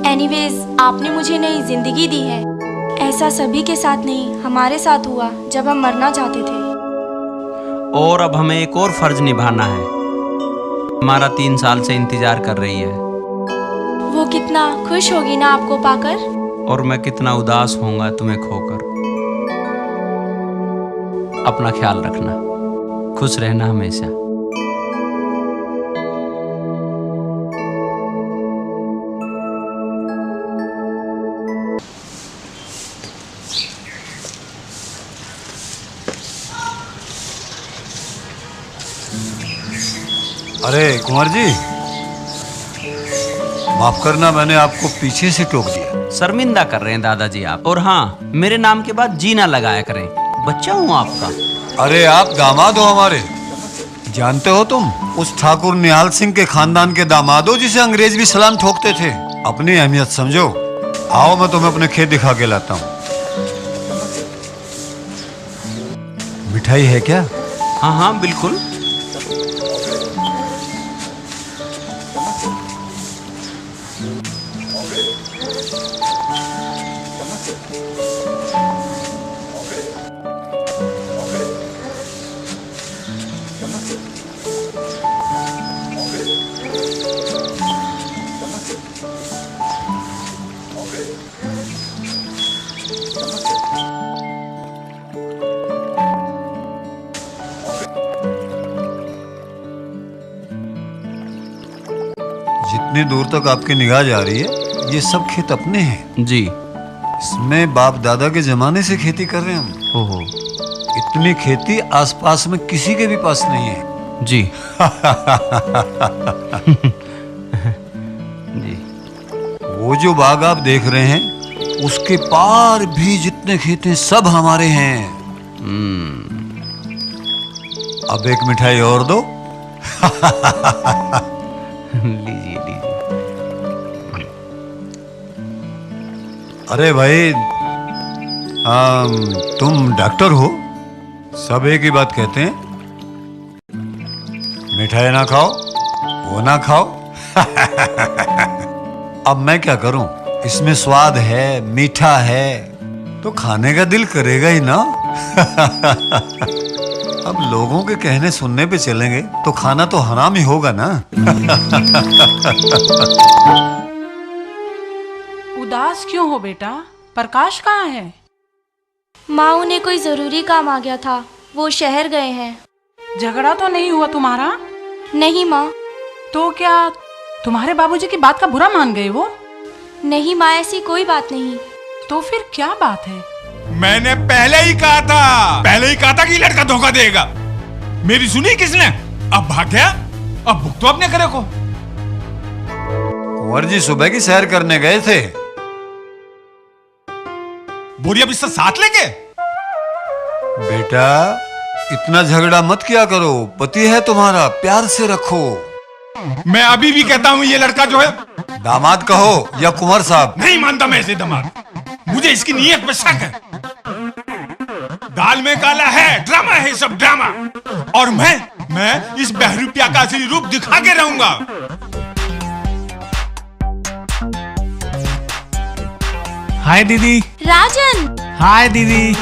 Speaker 1: एनीवेज, आपने मुझे नई जिंदगी दी है। ऐसा सभी के साथ नहीं, हमारे साथ हुआ जब हम मरना चाहते थे।
Speaker 3: और अब हमें एक और फर्ज निभाना है। हमारा 3 साल से इंतजार कर रही है।
Speaker 1: वो कितना खुश होगी ना आपको पाकर,
Speaker 3: और मैं कितना उदास होऊंगा तुम्हें खोकर। अपना ख्याल रखना, खुश रहना हमेशा।
Speaker 8: अरे कुंवर जी, माफ करना, मैंने आपको पीछे से टोक दिया।
Speaker 3: शर्मिंदा कर रहे हैं दादाजी आप। और हाँ, मेरे नाम के बाद जी ना लगाया करें, बच्चा हूँ आपका।
Speaker 8: अरे आप दामाद हो हमारे, जानते हो तुम उस ठाकुर निहाल सिंह के खानदान के दामाद हो जिसे अंग्रेज भी सलाम ठोकते थे। अपनी अहमियत समझो। आओ मैं तुम्हें अपने खेत दिखा के लाता हूँ। मिठाई है क्या?
Speaker 3: हाँ हाँ बिल्कुल।
Speaker 8: जितनी दूर तक आपकी निगाह जा रही है, ये सब खेत अपने हैं
Speaker 3: जी।
Speaker 8: इसमें बाप दादा के जमाने से खेती कर रहे हैं हम।
Speaker 3: ओहो।
Speaker 8: इतनी खेती आसपास में किसी के भी पास नहीं है
Speaker 3: जी। जी।
Speaker 8: वो जो बाग आप देख रहे हैं, उसके पार भी जितने खेत हैं सब हमारे हैं। अब एक मिठाई और दो।
Speaker 3: लीजिए लीजिए।
Speaker 8: अरे भाई, तुम डॉक्टर हो? सब एक ही बात कहते हैं, मिठाई ना खाओ, वो ना खाओ। अब मैं क्या करूं, इसमें स्वाद है, मीठा है, तो खाने का दिल करेगा ही ना। अब लोगों के कहने सुनने पे चलेंगे तो खाना तो हराम ही होगा ना।
Speaker 7: उदास क्यों हो बेटा? प्रकाश कहाँ है?
Speaker 1: माँ, उन्हें कोई जरूरी काम आ गया था, वो शहर गए हैं।
Speaker 7: झगड़ा तो नहीं हुआ तुम्हारा?
Speaker 1: नहीं माँ।
Speaker 7: तो क्या तुम्हारे बाबूजी की बात का बुरा मान गए वो?
Speaker 1: नहीं माँ, ऐसी कोई बात नहीं।
Speaker 7: तो फिर क्या बात है?
Speaker 6: मैंने पहले ही कहा था कि लड़का धोखा देगा। मेरी सुनी किसने? अब भाग गया, अब भुगतो अपने करे को।
Speaker 8: कुंवर जी सुबह की सैर करने गए थे।
Speaker 6: बोरिया बिस्तर साथ लेके?
Speaker 8: बेटा, इतना झगड़ा मत किया करो, पति है तुम्हारा, प्यार से रखो।
Speaker 6: मैं अभी भी कहता हूँ ये लड़का जो है,
Speaker 8: दामाद कहो या कुंवर साहब।
Speaker 6: नहीं मानता मैं ऐसे दामाद, मुझे इसकी नीयत पे शक है। दाल में काला है, ड्रामा है, सब ड्रामा। और मैं इस बहरूपिया का असली रूप दिखा के रहूंगा।
Speaker 9: हाय दीदी।
Speaker 1: राजन।
Speaker 9: हाय दीदी।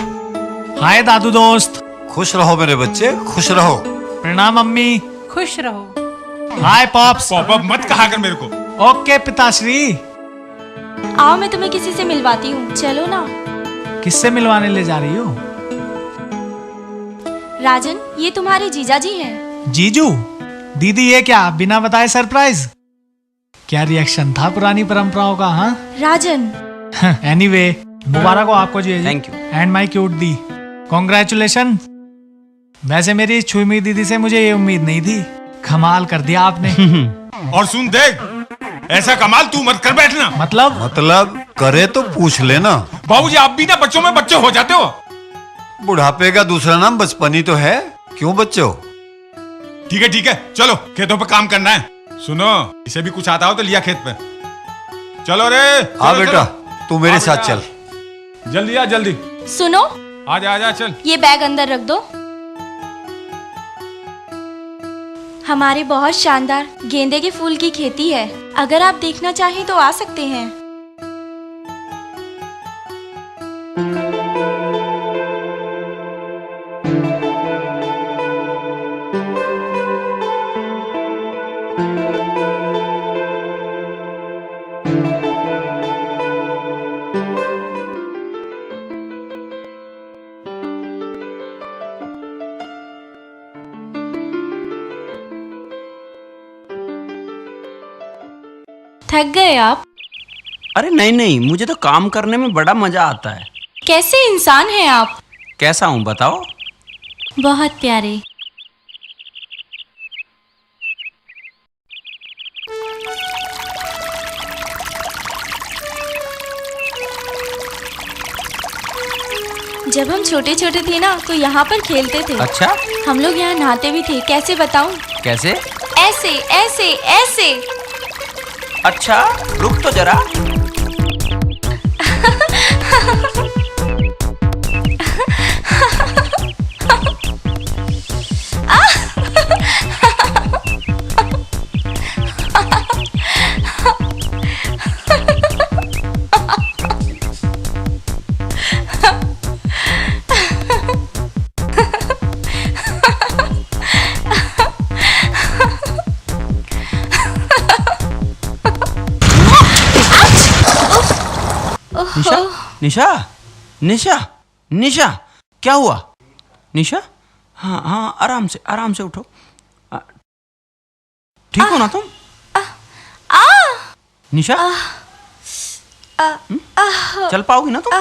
Speaker 9: हाय दादू दोस्त।
Speaker 8: खुश रहो मेरे बच्चे, खुश रहो।
Speaker 9: प्रणाम मम्मी।
Speaker 7: खुश रहो।
Speaker 9: हाय पॉप्स।
Speaker 6: पॉप अप मत कहा कर मेरे को।
Speaker 9: ओके पिताश्री।
Speaker 1: आओ मैं तुम्हें किसी से मिलवाती हूँ, चलो ना।
Speaker 9: किससे मिलवाने ले जा रही हो?
Speaker 1: राजन, ये तुम्हारे जीजा जी हैं।
Speaker 9: जीजू? दीदी ये क्या बिना बताए सरप्राइज? क्या रिएक्शन था पुरानी परंपराओं का? हाँ
Speaker 1: राजन।
Speaker 9: एनीवे मुबारक हो आपको जी।
Speaker 3: Thank you.
Speaker 9: And my cute the, congratulation. वैसे मेरी छुईमी दीदी से मुझे ये उम्मीद नहीं थी। कमाल कर दिया आपने।
Speaker 6: और सुन देख, ऐसा कमाल तू मत कर बैठना।
Speaker 8: मतलब करे तो पूछ लेना।
Speaker 6: बाबूजी आप भी ना बच्चों में बच्चे हो जाते हो।
Speaker 8: बुढ़ापे का दूसरा नाम बचपनी तो है, क्यों बच्चे हो?
Speaker 6: ठीक है चलो, खेतों पे काम करना है। सुनो, इसे भी कुछ आता हो तो लिया खेत पे। चलो रे।
Speaker 8: आ बेटा, तू मेरे साथ चल।
Speaker 6: जल्दी आ, जल्दी।
Speaker 1: सुनो,
Speaker 6: आजा चल।
Speaker 1: ये बैग अंदर रख दो। हमारे बहुत शानदार गेंदे के फूल की खेती है, अगर आप देखना चाहें तो आ सकते हैं। थक गए आप?
Speaker 3: अरे नहीं, मुझे तो काम करने में बड़ा मजा आता है।
Speaker 1: कैसे इंसान हैं आप?
Speaker 3: कैसा हूँ बताओ?
Speaker 1: बहुत प्यारे। जब हम छोटे छोटे थे ना तो यहाँ पर खेलते थे।
Speaker 3: अच्छा?
Speaker 1: हम लोग यहाँ नहाते भी थे। कैसे बताऊं?
Speaker 3: कैसे?
Speaker 1: ऐसे ऐसे ऐसे।
Speaker 3: अच्छा रुक तो जरा। निशा निशा निशा क्या हुआ? निशा हाँ आराम से उठो। ठीक हो ना तुम? निशा चल पाओगी ना तुम?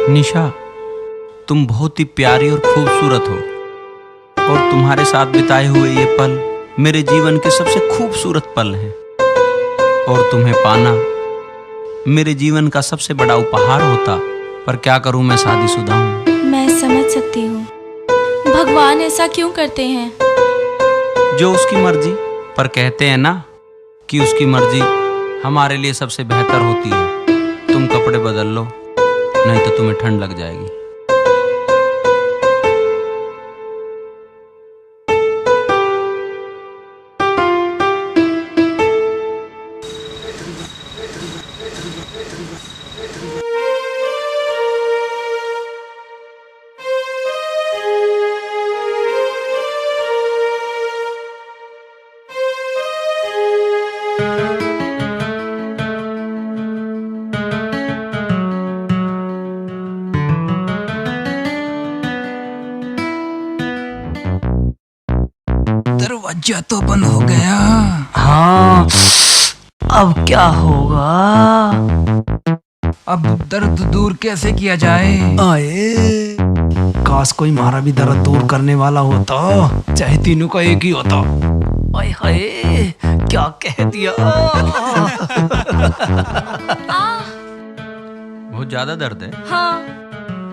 Speaker 3: निशा तुम बहुत ही प्यारी और खूबसूरत हो और तुम्हारे साथ बिताए हुए ये पल मेरे जीवन के सबसे खूबसूरत पल हैं और तुम्हें पाना मेरे जीवन का सबसे बड़ा उपहार होता, पर क्या करूं मैं शादीशुदा हूं।
Speaker 1: मैं समझ सकती हूँ, भगवान ऐसा क्यों करते हैं?
Speaker 3: जो उसकी मर्जी, पर कहते हैं ना कि उसकी मर्जी हमारे लिए सबसे बेहतर होती है। तुम कपड़े बदल लो, नहीं तो तुम्हें ठंड लग जाएगी।
Speaker 2: दरवाजा तो बंद हो गया।
Speaker 4: हाँ, अब क्या होगा?
Speaker 2: अब दर्द दूर कैसे किया जाए? आए, काश कोई हमारा भी दर्द दूर करने वाला होता, चाहे तीनों का एक ही होता।
Speaker 4: ओए हाय, क्या कह दिया?
Speaker 3: बहुत ज्यादा दर्द है।
Speaker 1: हाँ,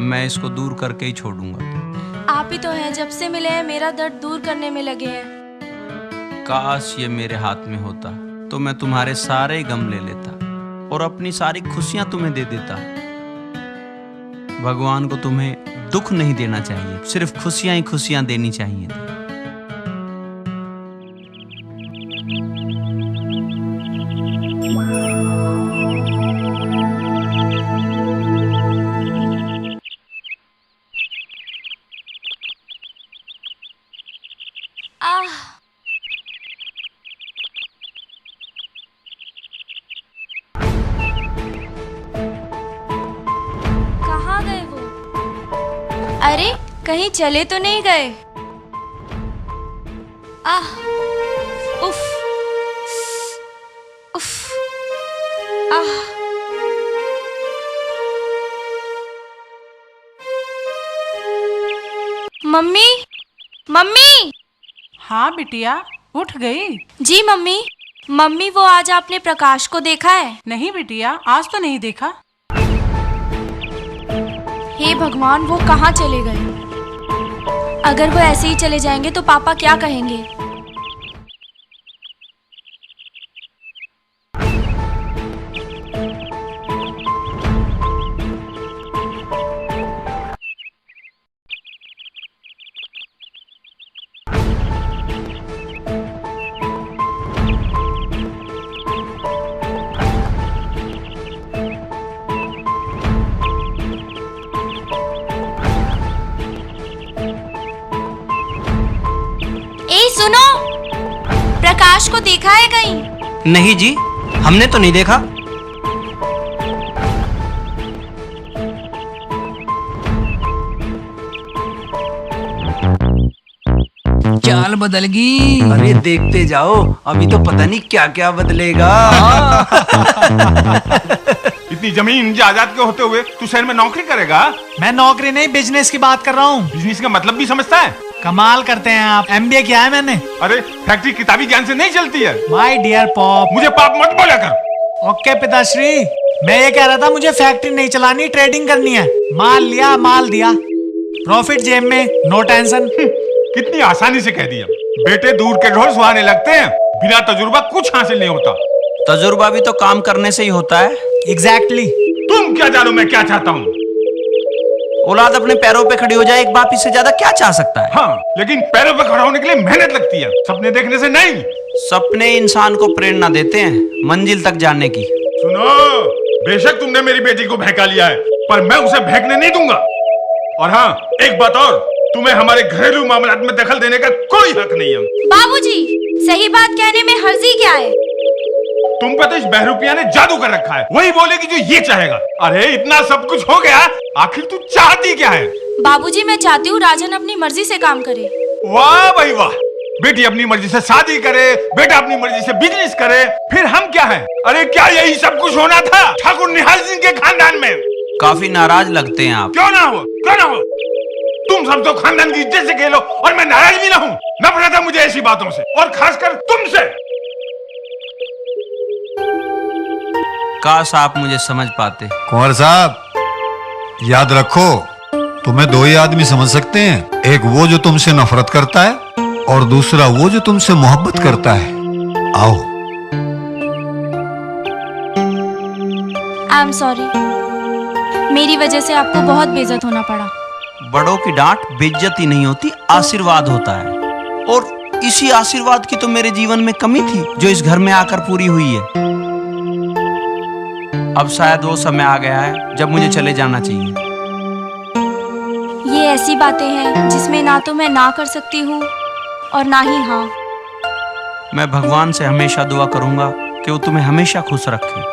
Speaker 3: मैं इसको दूर करके ही छोड़ूंगा।
Speaker 1: आप ही तो हैं, जब से मिले हैं मेरा दर्द दूर करने में लगे हैं।
Speaker 3: काश ये मेरे हाथ में होता तो मैं तुम्हारे सारे गम ले लेता और अपनी सारी खुशियां तुम्हें दे देता। भगवान को तुम्हें दुख नहीं देना चाहिए, सिर्फ खुशियां ही खुशियां देनी चाहिए।
Speaker 1: आह, कहाँ गए वो? अरे, कहीं चले तो नहीं गए? आह, उफ, उफ, आह। Mummy, mummy.
Speaker 7: हाँ बिटिया, उठ गई?
Speaker 1: जी मम्मी। मम्मी, वो आज आपने प्रकाश को देखा है?
Speaker 7: नहीं बिटिया, आज तो नहीं देखा।
Speaker 1: हे भगवान, वो कहाँ चले गए? अगर वो ऐसे ही चले जाएंगे तो पापा क्या कहेंगे? सुनो, प्रकाश को देखा है कहीं?
Speaker 3: नहीं जी, हमने तो नहीं देखा।
Speaker 2: चाल बदल गई। अरे देखते जाओ, अभी तो पता नहीं क्या क्या बदलेगा।
Speaker 6: इतनी जमीन जायदाद के होते हुए तू शहर में नौकरी करेगा?
Speaker 9: मैं नौकरी नहीं, बिजनेस की बात कर रहा हूँ।
Speaker 6: बिजनेस का मतलब भी समझता है?
Speaker 9: कमाल करते हैं आप। MBA किया है मैंने।
Speaker 6: अरे फैक्ट्री किताबी ज्ञान से नहीं चलती है।
Speaker 9: My dear pop.
Speaker 6: मुझे पाप मत बोला कर।
Speaker 9: ओके पिताश्री, मैं ये कह रहा था मुझे फैक्ट्री नहीं चलानी, ट्रेडिंग करनी है। माल लिया, माल दिया, प्रॉफिट जेब में, नो टेंशन।
Speaker 6: कितनी आसानी से कह दिया। बेटे दूर के ढोल सुहाने लगते हैं, बिना तजुर्बा कुछ हासिल नहीं होता।
Speaker 3: तजुर्बा भी तो काम करने से ही होता है।
Speaker 9: एग्जैक्टली।
Speaker 6: तुम क्या जानो मैं क्या चाहता हूँ?
Speaker 3: औलाद अपने पैरों पे खड़ी हो जाए, एक बाप इससे ज्यादा क्या चाह सकता है?
Speaker 6: हाँ, लेकिन पैरों पे खड़ा होने के लिए मेहनत लगती है, सपने देखने से नहीं।
Speaker 3: सपने इंसान को प्रेरणा देते हैं मंजिल तक जाने की।
Speaker 6: सुनो, बेशक तुमने मेरी बेटी को बहका लिया है, पर मैं उसे बहकने नहीं दूंगा। और हाँ, एक बात और, तुम्हें हमारे घरेलू मामलात में दखल देने का कोई हक नहीं है।
Speaker 1: बाबूजी, सही बात कहने में हर्जी क्या है?
Speaker 6: तुम पे तो इस बहरूपिया ने जादू कर रखा है, वही बोलेगी जो ये चाहेगा। अरे इतना सब कुछ हो गया, आखिर तू चाहती क्या है?
Speaker 1: बाबूजी, मैं चाहती हूँ राजन अपनी मर्जी से काम करे।
Speaker 6: वाह भाई वाह, बेटी अपनी मर्जी से शादी करे, बेटा अपनी मर्जी से बिजनेस करे, फिर हम क्या हैं? अरे क्या यही सब कुछ होना था ठाकुर निहाल सिंह के खानदान में?
Speaker 3: काफी नाराज लगते हैं आप।
Speaker 6: क्यों ना हो, क्यों ना हो। तुम सब तो खानदान की इज्जत से खेलो और मैं नाराज भी ना हूँ। नफरत है मुझे ऐसी बातों से, और खासकर तुमसे।
Speaker 3: काश आप मुझे समझ पाते।
Speaker 8: कुंवर साहब, याद रखो, तुम्हें दो ही आदमी समझ सकते हैं, एक वो जो तुमसे नफरत करता है और दूसरा वो जो तुमसे मोहब्बत करता है। आओ।
Speaker 1: आई एम सॉरी, मेरी वजह से आपको बहुत बेइज्जत होना पड़ा।
Speaker 3: बड़ों की डांट बेइज्जती नहीं होती, आशीर्वाद होता है। और इसी आशीर्वाद की तो मेरे जीवन में कमी थी, जो इस घर में आकर पूरी हुई है। अब शायद वो समय आ गया है जब मुझे चले जाना चाहिए।
Speaker 1: ये ऐसी बातें हैं जिसमें ना तो मैं ना कर सकती हूँ और ना ही हाँ।
Speaker 3: मैं भगवान से हमेशा दुआ करूंगा कि वो तुम्हें हमेशा खुश रखे।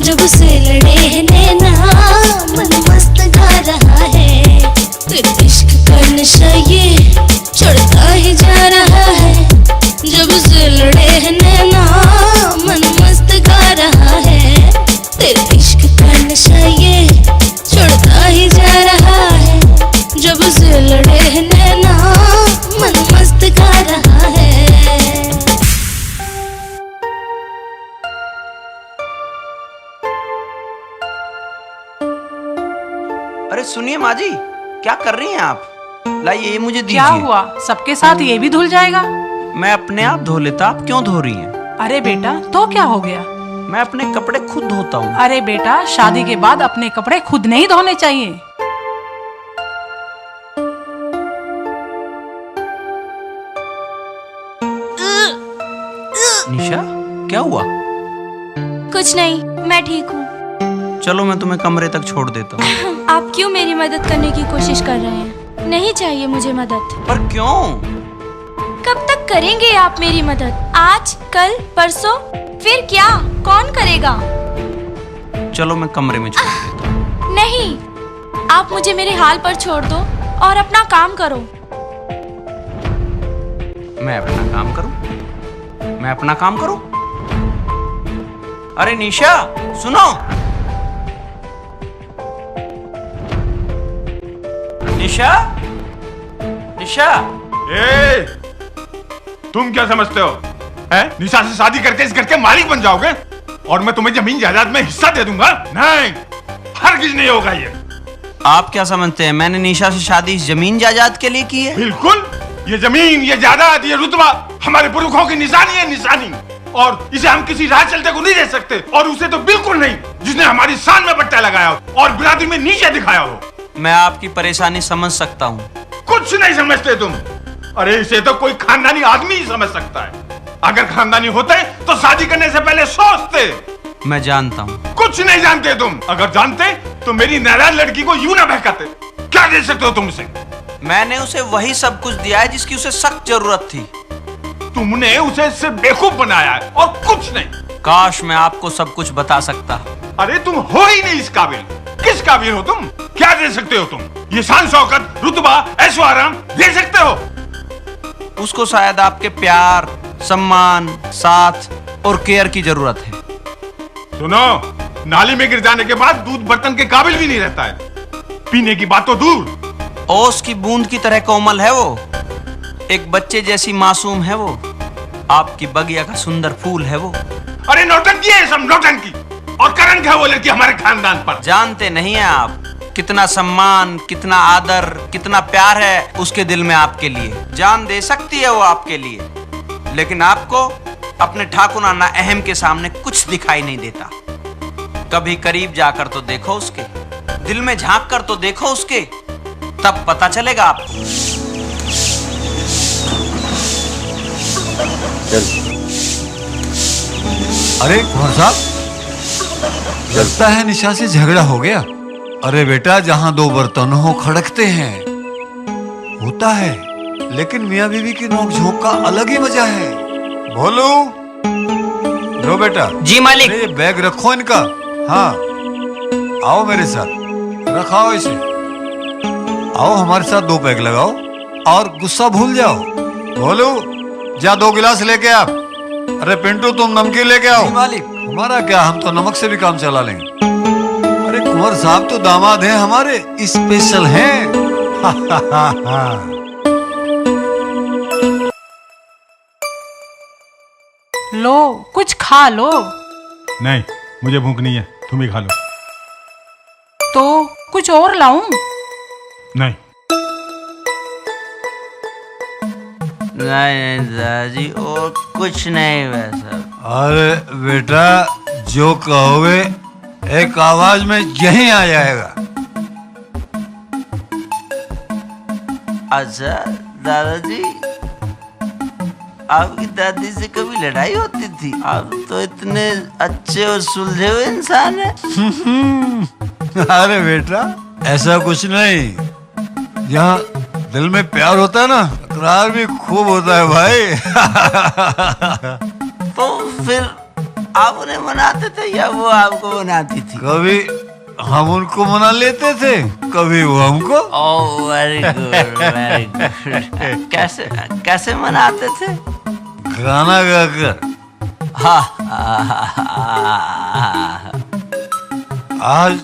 Speaker 10: जब से लड़े हैं नैना मन मस्त गा रहा है, तेरे इश्क का नशा ये चढ़ता ही जा रहा है। जब से लड़े हैं नैना मन मस्त गा रहा है, तेरे इश्क का नशा ये चढ़ता ही जा रहा है। जब से लड़े हैं नैना मन मस्त गा रहा है।
Speaker 3: अरे सुनिए माँ जी, क्या कर रही हैं आप? लाइए ये मुझे दीजिए।
Speaker 7: क्या हुआ, सबके साथ ये भी धुल जाएगा?
Speaker 3: मैं अपने आप धो लेता, आप क्यों धो रही हैं?
Speaker 7: अरे बेटा, तो क्या हो गया?
Speaker 3: मैं अपने कपड़े खुद धोता हूँ।
Speaker 7: अरे बेटा, शादी के बाद अपने कपड़े खुद नहीं धोने चाहिए।
Speaker 3: निशा, क्या हुआ?
Speaker 1: कुछ नहीं, मैं ठीक हूँ।
Speaker 3: चलो मैं तुम्हें कमरे तक छोड़ देता हूँ।
Speaker 1: आप क्यों मेरी मदद करने की कोशिश कर रहे हैं? नहीं चाहिए मुझे मदद।
Speaker 3: पर क्यों?
Speaker 1: कब तक करेंगे आप मेरी मदद? आज, कल, परसों, फिर क्या? कौन करेगा?
Speaker 3: चलो मैं कमरे में छोड़ देता हूँ।
Speaker 1: नहीं, आप मुझे मेरे हाल पर छोड़ दो और अपना काम करो।
Speaker 3: मैं अपना काम करूं? मैं अपना काम करूं? अरे निशा, सुनो। निशा, निशा।
Speaker 6: ए, तुम क्या समझते हो? निशा से शादी करके इस घर के मालिक बन जाओगे और मैं तुम्हें जमीन जायदाद में हिस्सा दे दूंगा? नहीं, हरगिज नहीं होगा ये।
Speaker 3: आप क्या समझते हैं मैंने निशा से शादी इस जमीन जायदाद के लिए की है?
Speaker 6: बिल्कुल, ये जमीन, ये जायदाद, ये रुतबा हमारे पुरखों की निशानी है, निशानी। और इसे हम किसी राह चलते को नहीं दे सकते, और उसे तो बिल्कुल नहीं जिसने हमारी शान में बट्टा लगाया हो और बिरादरी में नीचे दिखाया हो।
Speaker 3: मैं आपकी परेशानी समझ सकता हूँ।
Speaker 6: कुछ नहीं समझते तुम। अरे इसे तो कोई खानदानी आदमी ही समझ सकता है। अगर खानदानी होते तो शादी करने से पहले सोचते।
Speaker 3: मैं जानता हूँ।
Speaker 6: कुछ नहीं जानते तुम। अगर जानते तो मेरी नाराज लड़की को यूं ना बहकाते। क्या दे सकते हो तुम उसे?
Speaker 3: मैंने उसे वही सब कुछ दिया है जिसकी उसे सख्त जरूरत थी।
Speaker 6: तुमने उसे इससे बेवकूफ बनाया है और कुछ नहीं।
Speaker 3: काश मैं आपको सब कुछ बता सकता।
Speaker 6: अरे तुम हो ही नहीं इस काबिल। किस काबिल हो तुम? क्या दे सकते हो तुम? ये शान शौकत, रुतबा, ऐशो आराम दे सकते हो?
Speaker 3: उसको शायद आपके प्यार, सम्मान, साथ और केयर की जरूरत है।
Speaker 6: सुनो, नाली में गिर जाने के बाद दूध बर्तन के काबिल भी नहीं रहता है। पीने की बात तो दूर।
Speaker 3: ओस की बूंद की तरह कोमल है वो, एक बच्चे जैसी मासूम है वो, आपकी बगिया का सुंदर फूल है वो।
Speaker 6: अरे नौटंकी है सब, नौटंकी। और करण क्या वो लड़की हमारे खानदान पर?
Speaker 3: जानते नहीं है आप कितना सम्मान, कितना आदर, कितना प्यार है उसके दिल में आपके लिए। जान दे सकती है वो आपके लिए, लेकिन आपको अपने ठाकुराना अहम के सामने कुछ दिखाई नहीं देता। कभी करीब जाकर तो देखो उसके, दिल में झांक कर तो देखो उसके, तब पता चलेगा आपको।
Speaker 8: अरे कुंवर साहब, लगता है निशा से झगड़ा हो गया। अरे बेटा, जहां दो बर्तन हो खड़कते हैं, होता है, लेकिन मियां बीवी की नोकझोंक का अलग ही मजा है। बोलू, लो बेटा।
Speaker 3: जी मालिक।
Speaker 8: अरे ये बैग रखो इनका। हाँ, आओ मेरे साथ, रखाओ इसे। आओ हमारे साथ 2 पैग लगाओ और गुस्सा भूल जाओ। बोलू, जा 2 गिलास लेके आ। अरे पिंटू, तुम नमकीन लेके आओ।
Speaker 2: मालिक।
Speaker 8: हमारा क्या, हम तो नमक से भी काम चला लेंगे। अरे कुंवर साहब तो दामाद हैं हमारे, स्पेशल हैं।
Speaker 7: लो, कुछ खा लो।
Speaker 6: नहीं, मुझे भूख नहीं है, तुम ही खा लो।
Speaker 7: तो कुछ और लाऊं?
Speaker 6: नहीं
Speaker 3: नहीं दादाजी, और कुछ नहीं वैसा।
Speaker 8: अरे बेटा, जो कहोगे एक आवाज में यहीं आ जाएगा।
Speaker 3: अच्छा दादाजी, आपकी दादी से कभी लड़ाई होती थी? आप तो इतने अच्छे और सुलझे हुए इंसान हैं।
Speaker 8: अरे बेटा, ऐसा कुछ नहीं। यहाँ दिल में प्यार होता है ना, तकरार भी खूब होता है भाई।
Speaker 3: तो फिर
Speaker 11: आप उन्हें मनाते थे या वो आपको मनाती थी?
Speaker 8: कभी हम उनको मना लेते थे, कभी वो हमको।
Speaker 11: Oh very good very good. कैसे कैसे मनाते थे?
Speaker 8: गाना गाकर। आज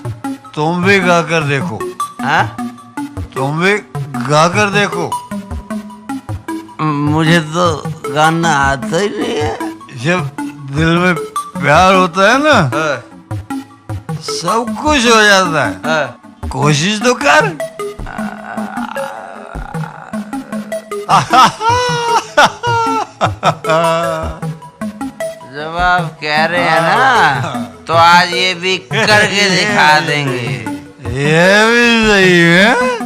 Speaker 8: तुम भी गाकर देखो।
Speaker 11: हाँ?
Speaker 8: तुम भी गाकर देखो।
Speaker 11: मुझे तो गाना आता ही नहीं है।
Speaker 8: जब दिल में प्यार होता है ना, सब कुछ हो जाता है। कोशिश तो कर।
Speaker 11: जब आप कह रहे हैं ना, तो आज ये भी करके दिखा देंगे।
Speaker 8: ये भी सही है।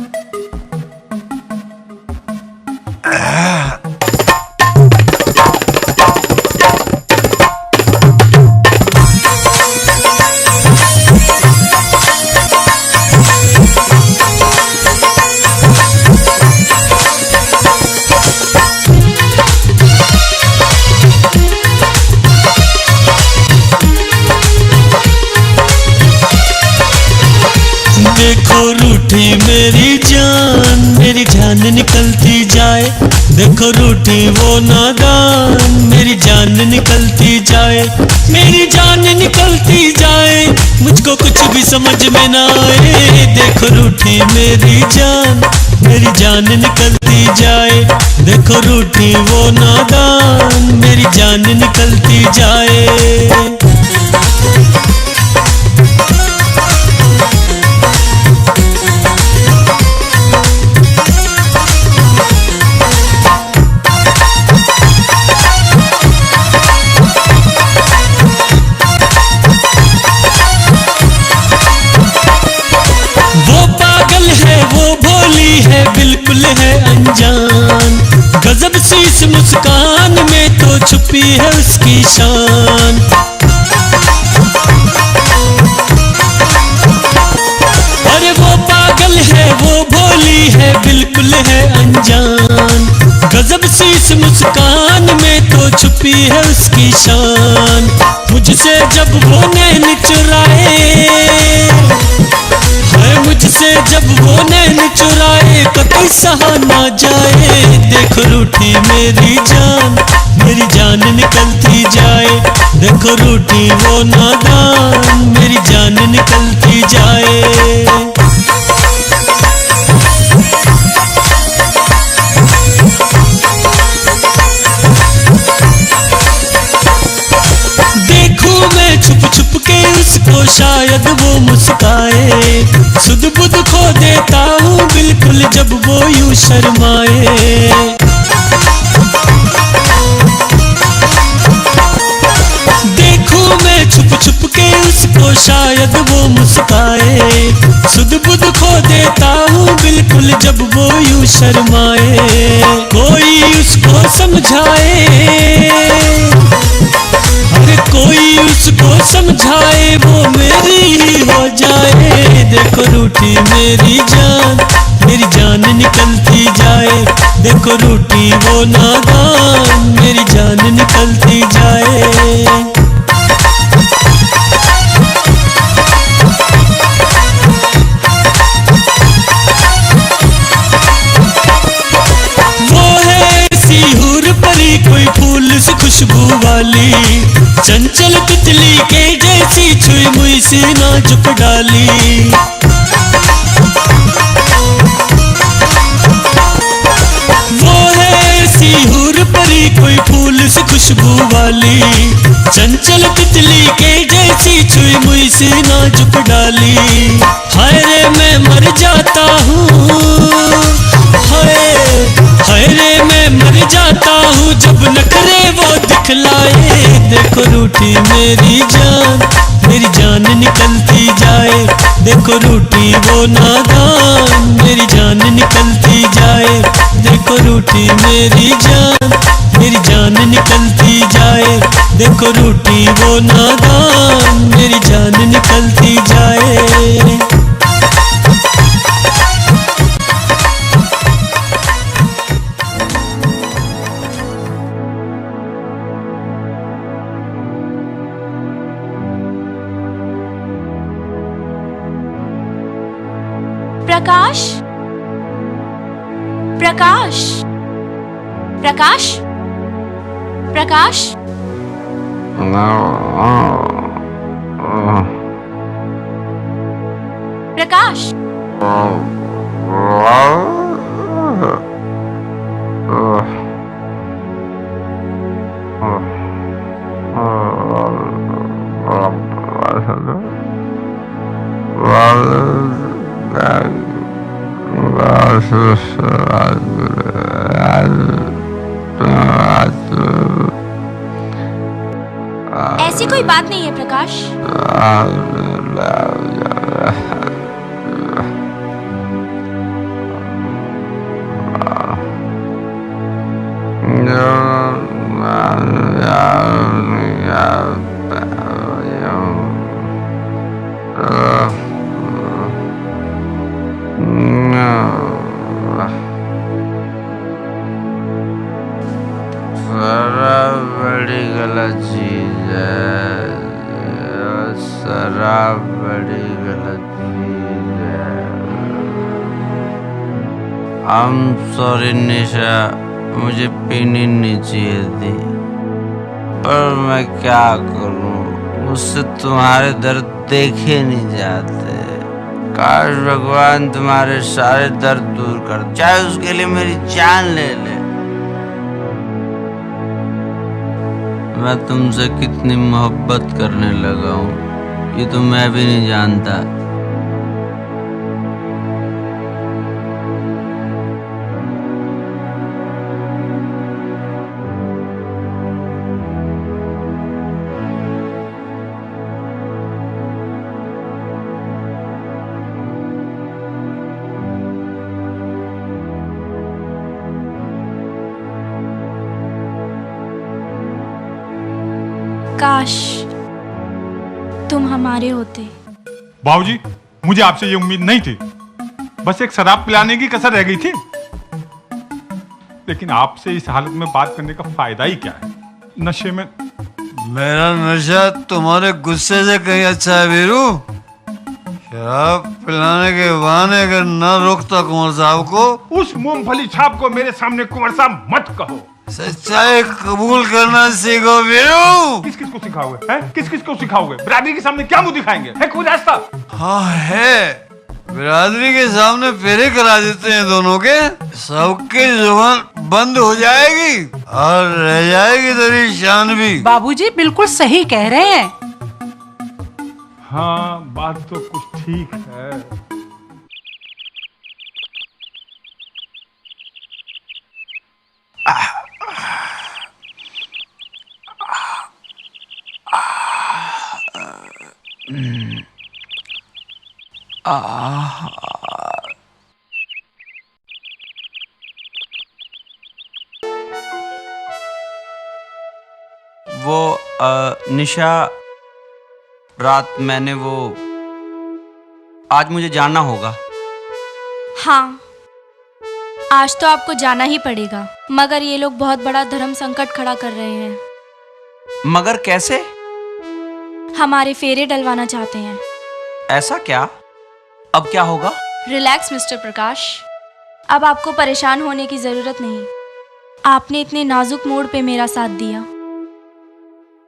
Speaker 12: देखो रूठी मेरी जान निकलती जाए। देखो रूठी वो नादान, मेरी जान निकलती जाए। मेरी जान निकलती जाए, मुझको कुछ भी समझ में ना आए। देखो रूठी मेरी जान निकलती जाए। देखो रूठी वो नादान, मेरी जान निकलती जाए। बिल्कुल है अनजान, गजब सी इस मुस्कान में तो छुपी है उसकी शान। अरे वो पागल है, वो भोली है, बिल्कुल है अनजान, गजब सी इस मुस्कान में तो छुपी है उसकी शान। मुझसे जब वो नैन चुराए, मुझसे जब वो नैन चुराए, कभी सहा ना जाए। देखो रूठी मेरी जान निकलती जाए। देखो रूठी वो नादान, मेरी जान निकलती जाए। छुप के उसको शायद वो मुस्काए, सुध बुध खो देता हूँ बिल्कुल जब वो यूं शर्माए। देखूं मैं छुप के उसको शायद वो मुस्काए, सुध बुध खो देता हूँ बिल्कुल जब वो यूं शर्माए। कोई उसको समझाए, कोई उसको समझाए, वो मेरी ही हो जाए। देखो रूठी मेरी जान निकलती जाए। देखो रूठी वो नादान, मेरी जान निकलती जाए। कोई फूल से खुशबू वाली, चंचल तितली के जैसी छुई मुई सी नाजुक डाली। वो है सीहूर परी, कोई फूल से खुशबू वाली, चंचल तितली के जैसी छुई मुई सी नाजुक डाली। हाय रे मैं मर जाता हूँ, हाय रे मैं मर जाता हूँ जब नखरे वो दिखलाए। देखो रूठी मेरी जान निकलती जाए। देखो रूठी वो नादान, मेरी जान निकलती जाए। देखो रूठी मेरी जान निकलती जाए। देखो रूठी वो नादान, मेरी जान निकलती जाए।
Speaker 1: प्रकाश, प्रकाश, प्रकाश, प्रकाश। प्रकाश, ऐसी कोई बात नहीं है प्रकाश।
Speaker 11: बड़ी गलत चीज है, शराब बड़ी गलत चीज है। I'm sorry निशा, मुझे पीनी नहीं चाहिए थी, पर मैं क्या करूं, मुझसे तुम्हारे दर्द देखे नहीं जाते। काश भगवान तुम्हारे सारे दर्द दूर कर, चाहे उसके लिए मेरी जान ले ले। मैं तुमसे कितनी मोहब्बत करने लगा हूँ, ये तो मैं भी नहीं जानता।
Speaker 1: काश तुम हमारे होते।
Speaker 6: बाबूजी, मुझे आपसे ये उम्मीद नहीं थी, बस एक शराब पिलाने की कसर रह गई थी। लेकिन आपसे इस हालत में बात करने का फायदा ही क्या है? नशे में
Speaker 8: मेरा नशा तुम्हारे गुस्से से कहीं अच्छा है वीरू। शराब पिलाने के बहाने अगर न रोकता कुंवर साहब को,
Speaker 6: उस मूंगफली छाप को मेरे सामने कुंवर साहब मत कहो।
Speaker 8: सच्चाई कबूल करना सीखो वीरू।
Speaker 6: किस किस को सिखाओगे? किस किस को सिखाओगे? बिरादरी के सामने क्या मुंह दिखाएंगे? है कोई रास्ता?
Speaker 8: हाँ है, बिरादरी के सामने फेरे करा देते हैं दोनों के, सबकी जुबान बंद हो जाएगी और रह जाएगी तेरी शान भी।
Speaker 7: बाबूजी बिल्कुल सही कह रहे हैं।
Speaker 6: हाँ, बात तो कुछ ठीक है।
Speaker 11: वो निशा, रात मैंने वो, आज मुझे जाना होगा।
Speaker 1: हाँ, आज तो आपको जाना ही पड़ेगा, मगर ये लोग बहुत बड़ा धर्म संकट खड़ा कर रहे हैं।
Speaker 11: मगर कैसे?
Speaker 1: हमारे फेरे डलवाना चाहते हैं।
Speaker 11: ऐसा क्या? अब क्या होगा?
Speaker 1: रिलैक्स मिस्टर प्रकाश, अब आपको परेशान होने की जरूरत नहीं। आपने इतने नाजुक मोड़ पे मेरा साथ दिया,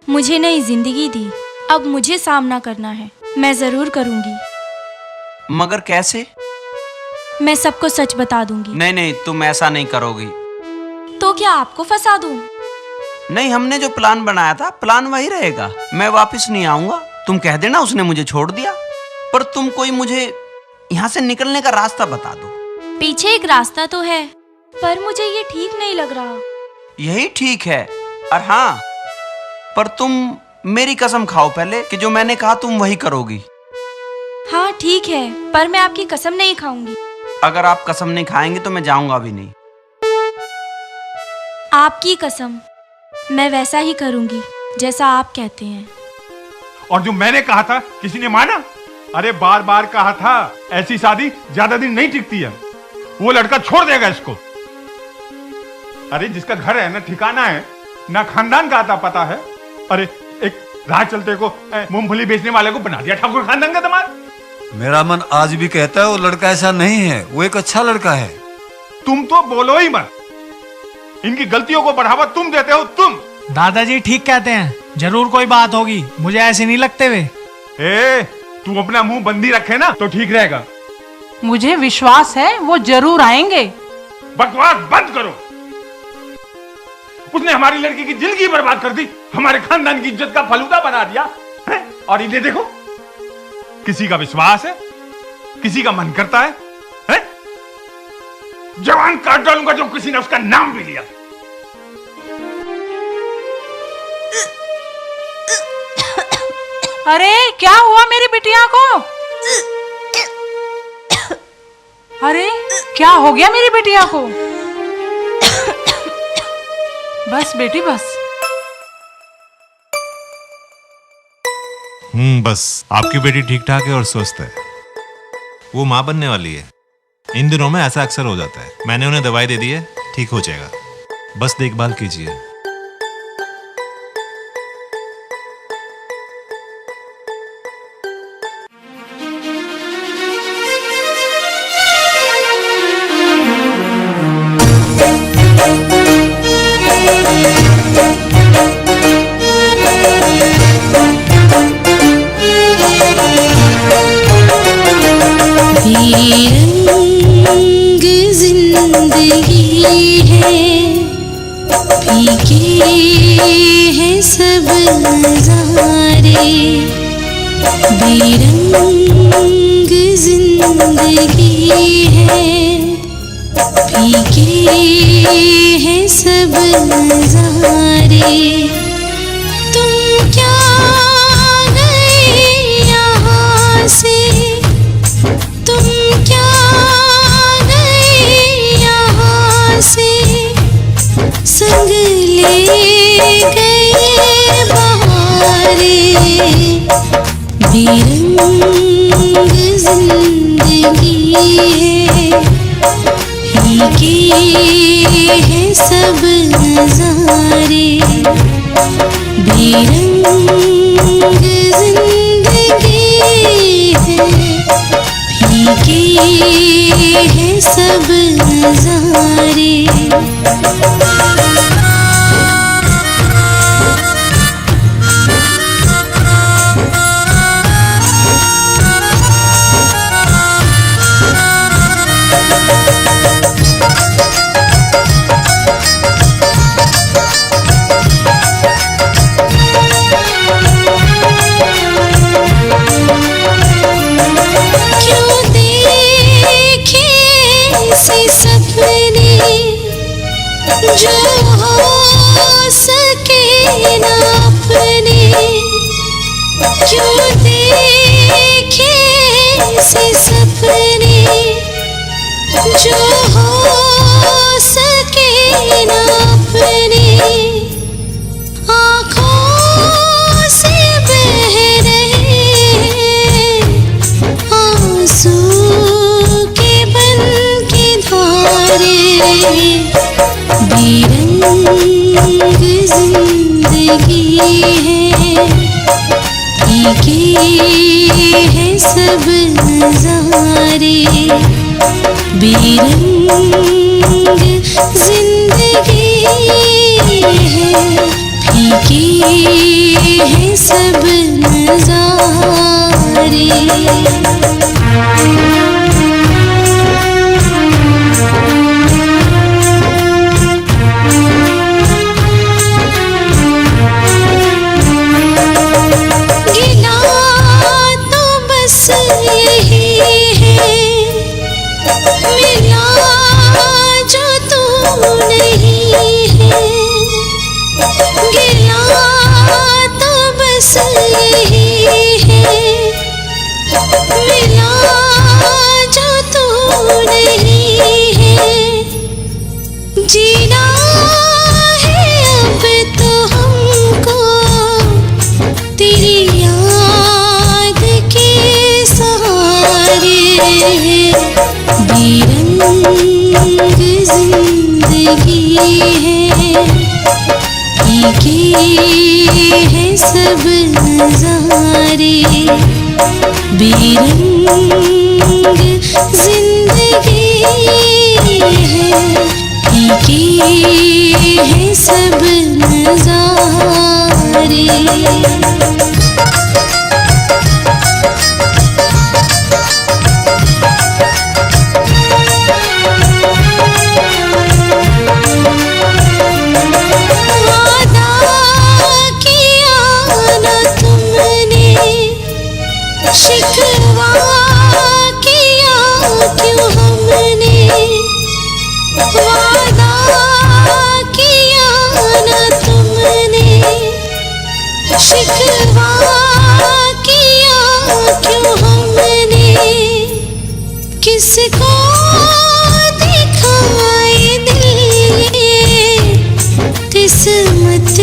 Speaker 1: मुझे नई जिंदगी दी, अब मुझे सामना करना है। मैं जरूर करूंगी।
Speaker 11: मगर कैसे?
Speaker 1: मैं सबको सच बता दूंगी।
Speaker 11: नहीं नहीं, तुम ऐसा नहीं करोगी।
Speaker 1: तो क्या आपको फंसा दूं?
Speaker 11: नहीं, हमने जो प्लान बनाया था, प्लान वही रहेगा। मैं वापस नहीं आऊंगा। तुम कह देना उसने मुझे छोड़ दिया, पर तुम कोई मुझे यहाँ से निकलने का रास्ता बता दो।
Speaker 1: पीछे एक रास्ता तो है, पर मुझे ये ठीक नहीं लग रहा।
Speaker 11: यही ठीक है। और हाँ, पर तुम मेरी कसम खाओ पहले कि जो मैंने कहा तुम वही करोगी।
Speaker 1: हाँ ठीक है, पर मैं आपकी कसम नहीं खाऊंगी।
Speaker 11: अगर आप कसम नहीं खाएंगे तो मैं जाऊंगा भी नहीं।
Speaker 1: आपकी कसम, मैं वैसा ही करूंगी जैसा आप कहते हैं।
Speaker 6: और जो मैंने कहा था किसी ने माना? अरे बार बार कहा था, ऐसी शादी ज्यादा दिन नहीं टिकती है। वो लड़का छोड़ देगा इसको। अरे जिसका घर है, ना ठिकाना है, ना खानदान का आता पता है। अरे एक राह चलते को मूंगफली बेचने वाले को बना दिया ठाकुर खानदान का दामाद।
Speaker 8: मेरा मन आज भी कहता है वो लड़का ऐसा नहीं है, वो एक अच्छा लड़का है।
Speaker 6: तुम तो बोलो ही मत, इनकी गलतियों को बढ़ावा तुम देते हो। तुम
Speaker 9: दादाजी ठीक कहते हैं, जरूर कोई बात होगी, मुझे ऐसे नहीं लगते वे।
Speaker 6: तू अपना मुंह बंदी रखे ना तो ठीक रहेगा।
Speaker 7: मुझे विश्वास है वो जरूर आएंगे।
Speaker 6: बकवास बंद करो। उसने हमारी लड़की की जिंदगी बर्बाद कर दी, हमारे खानदान की इज्जत का फलूदा बना दिया है? और इन्हें देखो, किसी का विश्वास है, किसी का मन करता है? जवान काट डालूंगा जो किसी ने उसका नाम भी लिया।
Speaker 7: अरे क्या हुआ मेरी बिटिया को? अरे क्या हो गया मेरी बिटिया को? बस बेटी बस।
Speaker 13: बस आपकी बेटी ठीक ठाक है और स्वस्थ है। वो माँ बनने वाली है। इन दिनों में ऐसा अक्सर हो जाता है। मैंने उन्हें दवाई दे दी है, ठीक हो जाएगा। बस देखभाल कीजिए।
Speaker 10: बेरंग जिंदगी है, फीके हैं सब नजारे। तुम क्या गए यहाँ से, तुम क्या गए यहाँ से, संग ले गए बहारे। बेरंग जिंदगी है, फीके हैं सब नजारे। बेरंग जिंदगी है, फीके हैं सब नजारे। जो हो सके ना अपने, क्यों देखे ऐसे सपने। जो हो सके ना अपने, आँखों से बह रहे आंसू के बन के धारे। बेरंग जिंदगी है, फीके हैं सब नजारे। बेरंग जिंदगी है, फीके हैं सब नजारे। जीना है अब तो हमको तेरी याद के सहारे। बेरंग जिंदगी है, फीके हैं सब नजारे। बेरंग जिंदगी है, फीके हैं सब नजारे। शिकवा किया क्यों हमने, वादा किया न तुमने। शिकवा किया क्यों हमने, किसको दिखाए दिल किस्मत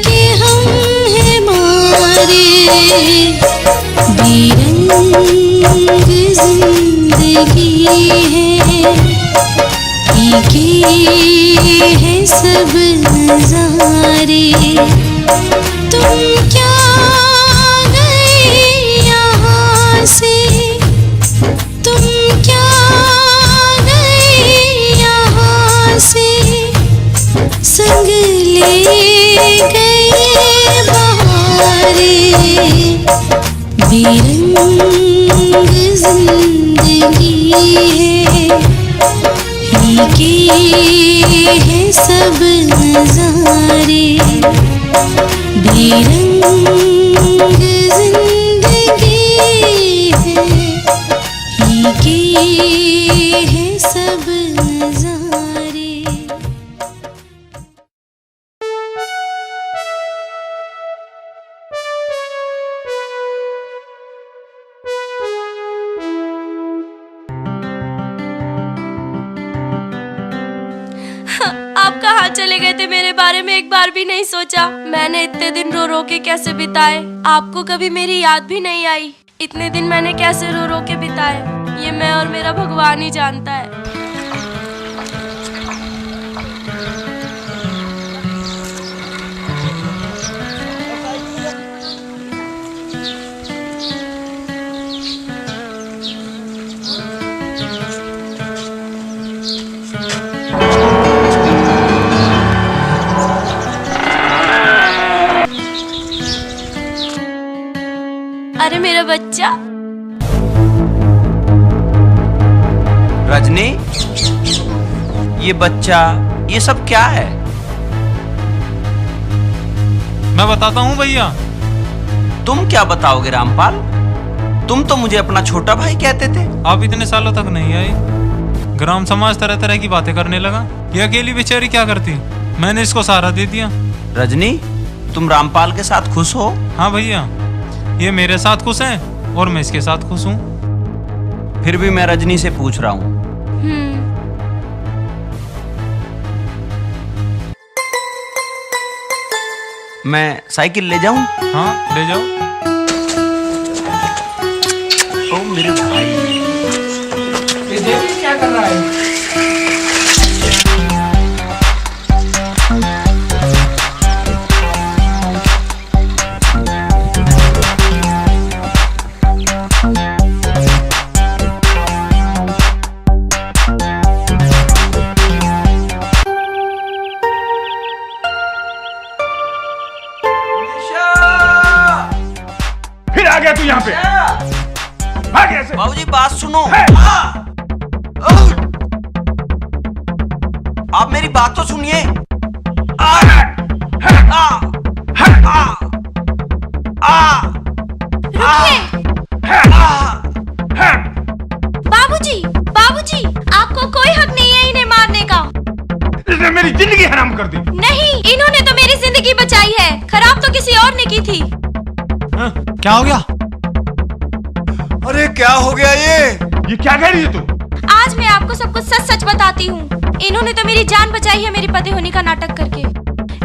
Speaker 10: के हम हैं मारे। बेरंग जिंदगी है, फीके हैं सब नजारे। तुम क्या गए यहाँ से, तुम क्या गए यहाँ से, संग ले गए बहारे। बेरंग जिंदगी है, फीके हैं सब नजारे। बेरंग जिंदगी है, फीके हैं सब नजारे।
Speaker 1: आप कहाँ चले गए थे? मेरे बारे में एक बार भी नहीं सोचा। मैंने इतने दिन रो रो के कैसे बिताए, आपको कभी मेरी याद भी नहीं आई। इतने दिन मैंने कैसे रो रो के बिताए, ये मैं और मेरा भगवान ही जानता है। अरे मेरा बच्चा।
Speaker 11: रजनी, ये बच्चा, ये सब क्या है?
Speaker 9: मैं बताता हूँ भैया।
Speaker 11: तुम क्या बताओगे रामपाल? तुम तो मुझे अपना छोटा भाई कहते थे।
Speaker 9: आप इतने सालों तक नहीं आई, ग्राम समाज तरह तरह की बातें करने लगा। ये अकेली बेचारी क्या करती, मैंने इसको सहारा दे दिया।
Speaker 11: रजनी, तुम रामपाल के साथ खुश हो?
Speaker 9: हाँ भैया, ये मेरे साथ खुश है और मैं इसके साथ खुश हूँ।
Speaker 11: फिर भी मैं रजनी से पूछ रहा हूँ। मैं साइकिल ले जाऊं?
Speaker 9: हाँ ले जाओ।
Speaker 11: ओ मेरे भाई,
Speaker 2: ये देखिए क्या कर रहा है।
Speaker 6: आ गया तू यहाँ पे? आ गया से?
Speaker 11: बाबूजी बात सुनो। आप मेरी बात तो सुनिए।
Speaker 1: बाबूजी, बाबूजी, आपको कोई हक नहीं है इन्हें मारने का।
Speaker 6: इसने मेरी जिंदगी हराम कर दी।
Speaker 1: नहीं, इन्होंने तो मेरी जिंदगी बचाई है, खराब तो किसी और ने की थी।
Speaker 9: क्या हो गया?
Speaker 8: अरे क्या हो गया
Speaker 6: ये क्या कह रही है तू?
Speaker 1: आज मैं आपको सब कुछ सच सच बताती हूँ। इन्होंने तो मेरी जान बचाई है मेरे पति होने का नाटक करके।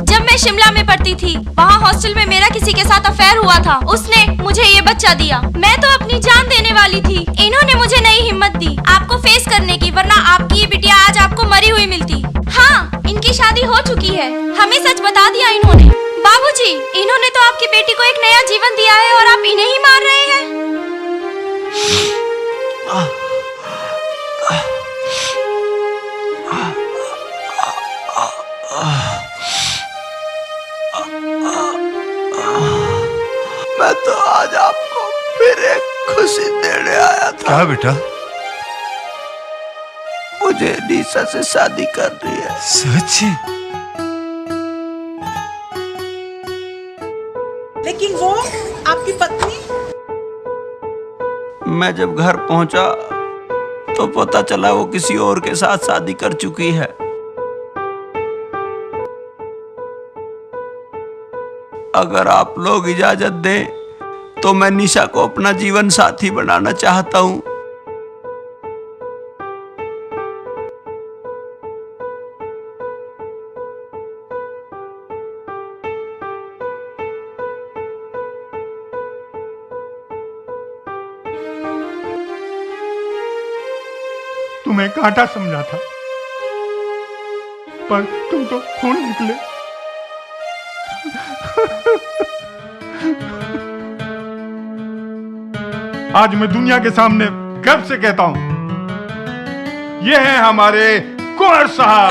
Speaker 1: जब मैं शिमला में पढ़ती थी, वहाँ हॉस्टल में मेरा किसी के साथ अफेयर हुआ था। उसने मुझे ये बच्चा दिया। मैं तो अपनी जान देने वाली थी। इन्होंने मुझे नई हिम्मत दी आपको फेस करने की, वरना आपकी ये बिटिया आज आपको मरी हुई मिलती। हाँ, इनकी शादी हो चुकी है, हमें सच बता दिया इन्होंने। बाबूजी बाबूजी, इन्होंने तो आपकी बेटी को एक नया जीवन दिया है और आप इन्हें ही मार रहे हैं।
Speaker 11: मैं तो आज आपको फिर एक खुशी देने आया था।
Speaker 8: क्या बेटा?
Speaker 11: मुझे निशा से शादी करनी है।
Speaker 8: सच?
Speaker 7: लेकिन वो आपकी पत्नी?
Speaker 11: मैं जब घर पहुंचा तो पता चला वो किसी और के साथ शादी कर चुकी है। अगर आप लोग इजाजत दें तो मैं निशा को अपना जीवन साथी बनाना चाहता हूं।
Speaker 6: तुम्हें कांटा समझा था, पर तुम तो खून निकले। आज मैं दुनिया के सामने गर्व से कहता हूं, ये हैं हमारे कुंवर साहब।